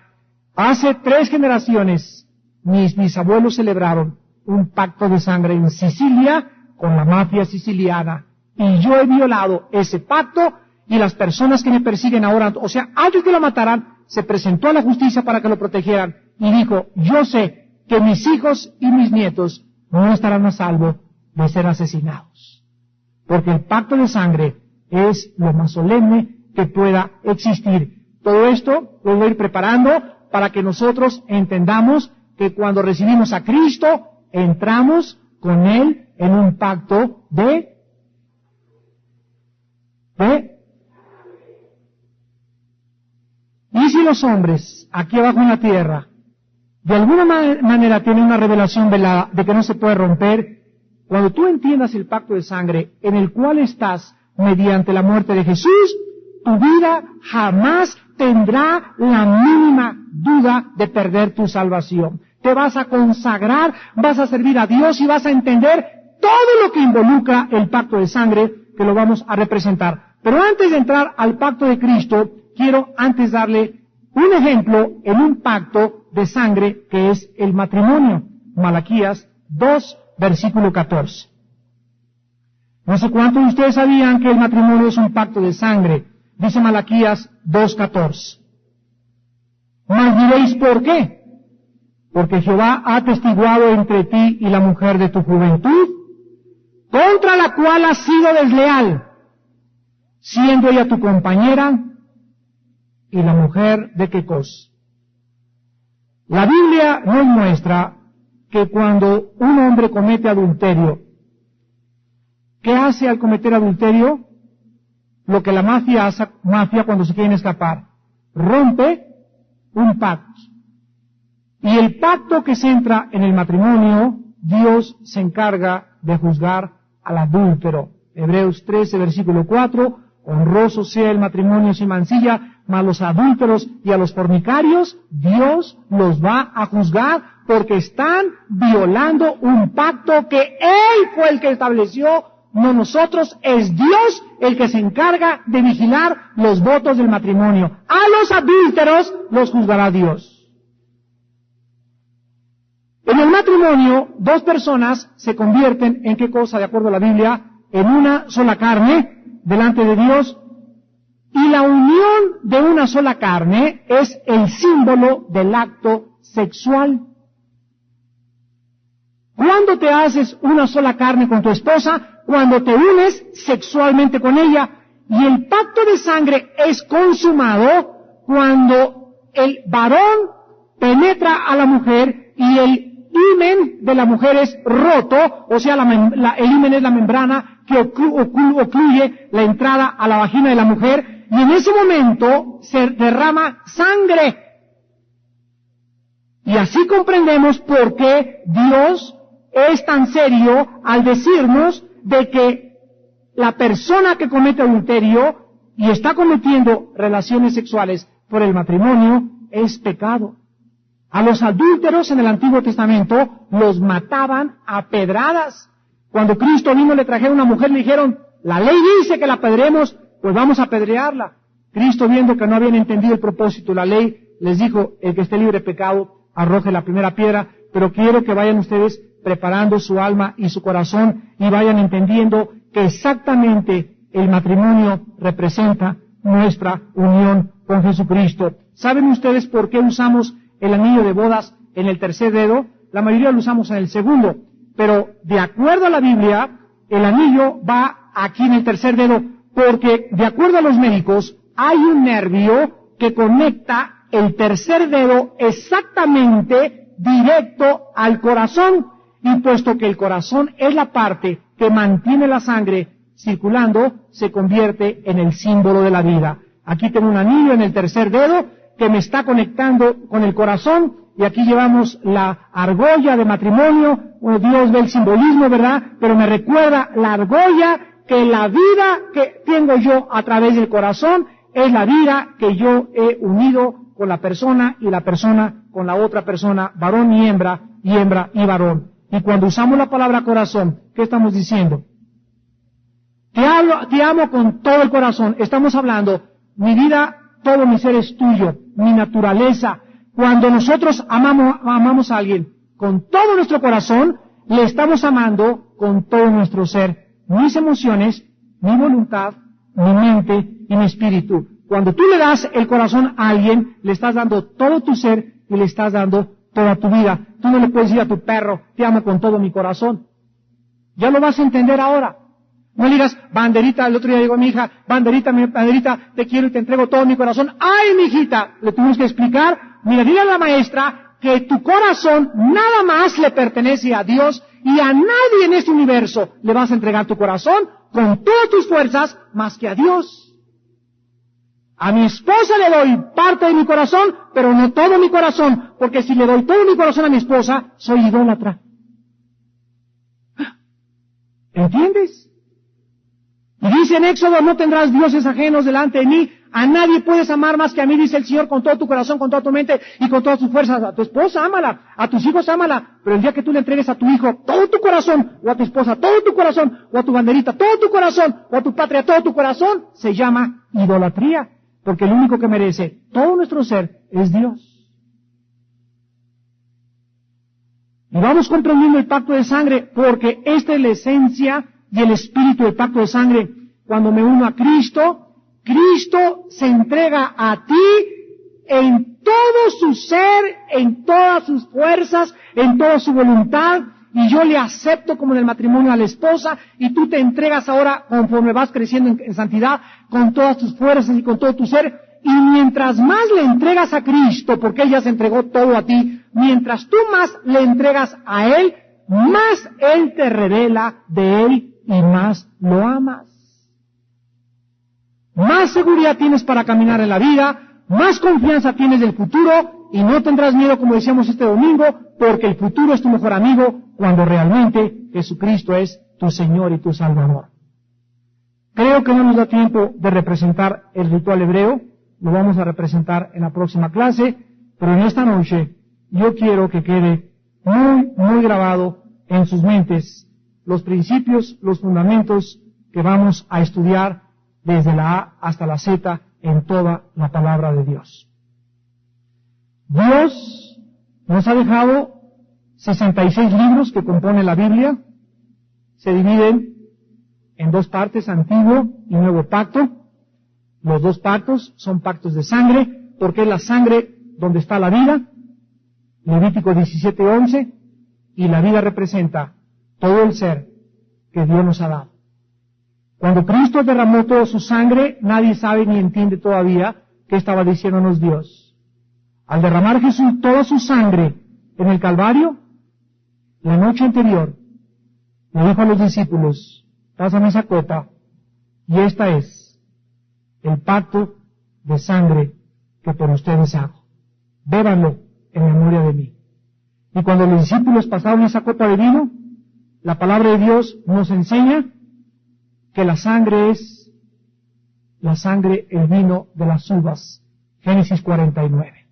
hace 3 generaciones mis bisabuelos celebraron un pacto de sangre en Sicilia con la mafia siciliana. Y yo he violado ese pacto y las personas que me persiguen ahora, o sea, antes que lo mataran, se presentó a la justicia para que lo protegieran y dijo: yo sé que mis hijos y mis nietos no estarán a salvo de ser asesinados. Porque el pacto de sangre es lo más solemne que pueda existir. Todo esto lo voy a ir preparando para que nosotros entendamos que cuando recibimos a Cristo, entramos con Él en un pacto de y si los hombres aquí abajo en la tierra de alguna manera tienen una revelación velada de que no se puede romper, cuando tú entiendas el pacto de sangre en el cual estás mediante la muerte de Jesús, tu vida jamás tendrá la mínima duda de perder tu salvación. Te vas a consagrar, vas a servir a Dios y vas a entender todo lo que involucra el pacto de sangre, que lo vamos a representar. Pero antes de entrar al pacto de Cristo, quiero antes darle un ejemplo en un pacto de sangre que es el matrimonio. Malaquías 2, versículo 14. No sé cuántos de ustedes sabían que el matrimonio es un pacto de sangre. Dice Malaquías 2:14. Mas diréis, ¿por qué? Porque Jehová ha atestiguado entre ti y la mujer de tu juventud, contra la cual has sido desleal, siendo ella tu compañera y la mujer de qué cosa. La Biblia nos muestra que cuando un hombre comete adulterio, ¿qué hace al cometer adulterio? Lo que la mafia hace cuando se quieren escapar. Rompe un pacto. Y el pacto que se entra en el matrimonio, Dios se encarga de juzgar al adúltero. Hebreos 13, versículo 4, honroso sea el matrimonio sin mancilla, mas los adúlteros y a los fornicarios, Dios los va a juzgar porque están violando un pacto que Él fue el que estableció, no nosotros, es Dios el que se encarga de vigilar los votos del matrimonio. A los adúlteros los juzgará Dios. En el matrimonio, 2 personas se convierten en qué cosa, de acuerdo a la Biblia, en una sola carne delante de Dios, y la unión de una sola carne es el símbolo del acto sexual. ¿Cuándo te haces una sola carne con tu esposa? Cuando te unes sexualmente con ella. Y el pacto de sangre es consumado cuando el varón penetra a la mujer y el himen de la mujer es roto, o sea, el himen es la membrana que ocluye la entrada a la vagina de la mujer, y en ese momento se derrama sangre. Y así comprendemos por qué Dios es tan serio al decirnos de que la persona que comete adulterio y está cometiendo relaciones sexuales por el matrimonio es pecado. A los adúlteros en el Antiguo Testamento los mataban a pedradas. Cuando Cristo vino le trajeron una mujer, le dijeron, la ley dice que la apedreemos, pues vamos a apedrearla. Cristo, viendo que no habían entendido el propósito de la ley, les dijo, el que esté libre de pecado, arroje la primera piedra, pero quiero que vayan ustedes preparando su alma y su corazón y vayan entendiendo que exactamente el matrimonio representa nuestra unión con Jesucristo. ¿Saben ustedes por qué usamos el anillo de bodas en el tercer dedo? la mayoría lo usamos en el segundo, pero de acuerdo a la Biblia, el anillo va aquí en el tercer dedo, porque de acuerdo a los médicos, hay un nervio que conecta el tercer dedo exactamente directo al corazón, y puesto que el corazón es la parte que mantiene la sangre circulando, se convierte en el símbolo de la vida. Aquí tengo un anillo en el tercer dedo que me está conectando con el corazón, y aquí llevamos la argolla de matrimonio. Dios ve el simbolismo, ¿verdad? Pero me recuerda la argolla, que la vida que tengo yo a través del corazón es la vida que yo he unido con la persona, y la persona con la otra persona, varón y hembra y varón. Y cuando usamos la palabra corazón, ¿qué estamos diciendo? Te amo con todo el corazón. Estamos hablando, mi vida, todo mi ser es tuyo, mi naturaleza. Cuando nosotros amamos a alguien con todo nuestro corazón, le estamos amando con todo nuestro ser, mis emociones, mi voluntad, mi mente y mi espíritu. Cuando tú le das el corazón a alguien, le estás dando todo tu ser y le estás dando toda tu vida. Tú no le puedes decir a tu perro, te amo con todo mi corazón. Ya lo vas a entender ahora. No le digas, Banderita, el otro día digo a mi hija, Banderita, te quiero y te entrego todo mi corazón. ¡Ay, mi hijita! Le tuvimos que explicar, mira, dile a la maestra que tu corazón nada más le pertenece a Dios, y a nadie en este universo le vas a entregar tu corazón con todas tus fuerzas más que a Dios. A mi esposa le doy parte de mi corazón, pero no todo mi corazón, porque si le doy todo mi corazón a mi esposa, soy idólatra. ¿Entiendes? Y dice en Éxodo, no tendrás dioses ajenos delante de mí, a nadie puedes amar más que a mí, dice el Señor, con todo tu corazón, con toda tu mente y con todas tus fuerzas. A tu esposa ámala, a tus hijos ámala, pero el día que tú le entregues a tu hijo todo tu corazón, o a tu esposa todo tu corazón, o a tu banderita todo tu corazón, o a tu patria todo tu corazón, se llama idolatría, porque el único que merece todo nuestro ser es Dios. Y vamos comprendiendo el pacto de sangre, porque esta es la esencia y el espíritu del pacto de sangre. Cuando me uno a Cristo, Cristo se entrega a ti en todo su ser, en todas sus fuerzas, en toda su voluntad, y yo le acepto como en el matrimonio a la esposa, y tú te entregas ahora, conforme vas creciendo en santidad, con todas tus fuerzas y con todo tu ser, y mientras más le entregas a Cristo, porque Él ya se entregó todo a ti, mientras tú más le entregas a Él, más Él te revela de Él y más lo amas. Más seguridad tienes para caminar en la vida, más confianza tienes del futuro, y no tendrás miedo, como decíamos este domingo, porque el futuro es tu mejor amigo cuando realmente Jesucristo es tu Señor y tu Salvador. Creo que no nos da tiempo de representar el ritual hebreo, lo vamos a representar en la próxima clase, pero en esta noche yo quiero que quede muy, muy grabado en sus mentes los principios, los fundamentos que vamos a estudiar desde la A hasta la Z en toda la palabra de Dios. Dios nos ha dejado 66 libros que componen la Biblia, se dividen en dos partes, Antiguo y Nuevo Pacto. Los dos pactos son pactos de sangre, porque es la sangre donde está la vida, Levítico 17:11, y la vida representa todo el ser que Dios nos ha dado. Cuando Cristo derramó toda su sangre, nadie sabe ni entiende todavía qué estaba diciéndonos Dios. Al derramar Jesús toda su sangre en el Calvario, la noche anterior, le dijo a los discípulos, pásame esa copa, y esta es el pacto de sangre que por ustedes hago. Bébanlo en memoria de mí. Y cuando los discípulos pasaron esa copa de vino, la palabra de Dios nos enseña que la sangre es el vino de las uvas. Génesis 49.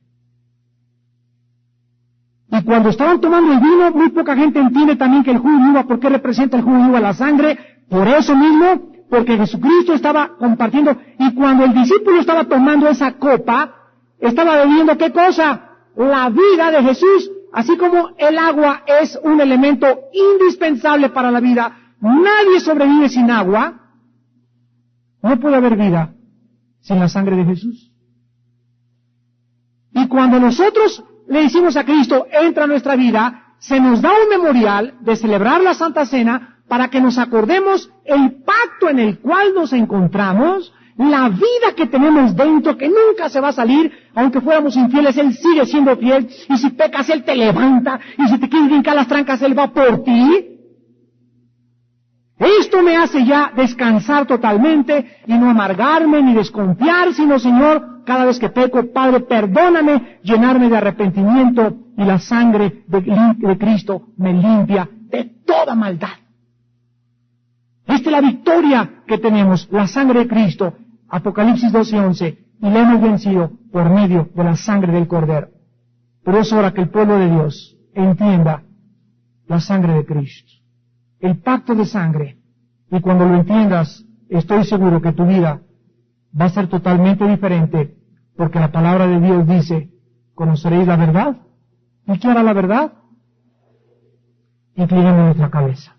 Y cuando estaban tomando el vino, muy poca gente entiende también que el jugo de uva, ¿por qué representa el jugo de uva la sangre? Por eso mismo, porque Jesucristo estaba compartiendo, y cuando el discípulo estaba tomando esa copa, estaba bebiendo ¿qué cosa? La vida de Jesús, así como el agua es un elemento indispensable para la vida. Nadie sobrevive sin agua. No puede haber vida sin la sangre de Jesús. Y cuando nosotros le decimos a Cristo, entra a nuestra vida, se nos da un memorial de celebrar la Santa Cena para que nos acordemos el pacto en el cual nos encontramos, la vida que tenemos dentro, que nunca se va a salir, aunque fuéramos infieles, Él sigue siendo fiel, y si pecas, Él te levanta, y si te quieres brincar las trancas, Él va por ti. Esto me hace ya descansar totalmente y no amargarme ni desconfiar, sino, Señor, cada vez que peco, Padre, perdóname, llenarme de arrepentimiento, y la sangre de Cristo me limpia de toda maldad. Esta es la victoria que tenemos, la sangre de Cristo, Apocalipsis 12:11, y la hemos vencido por medio de la sangre del Cordero. Pero es hora que el pueblo de Dios entienda la sangre de Cristo, el pacto de sangre, y cuando lo entiendas, estoy seguro que tu vida va a ser totalmente diferente, porque la palabra de Dios dice, conoceréis la verdad. ¿Y qué hará la verdad? Inclinemos nuestra cabeza.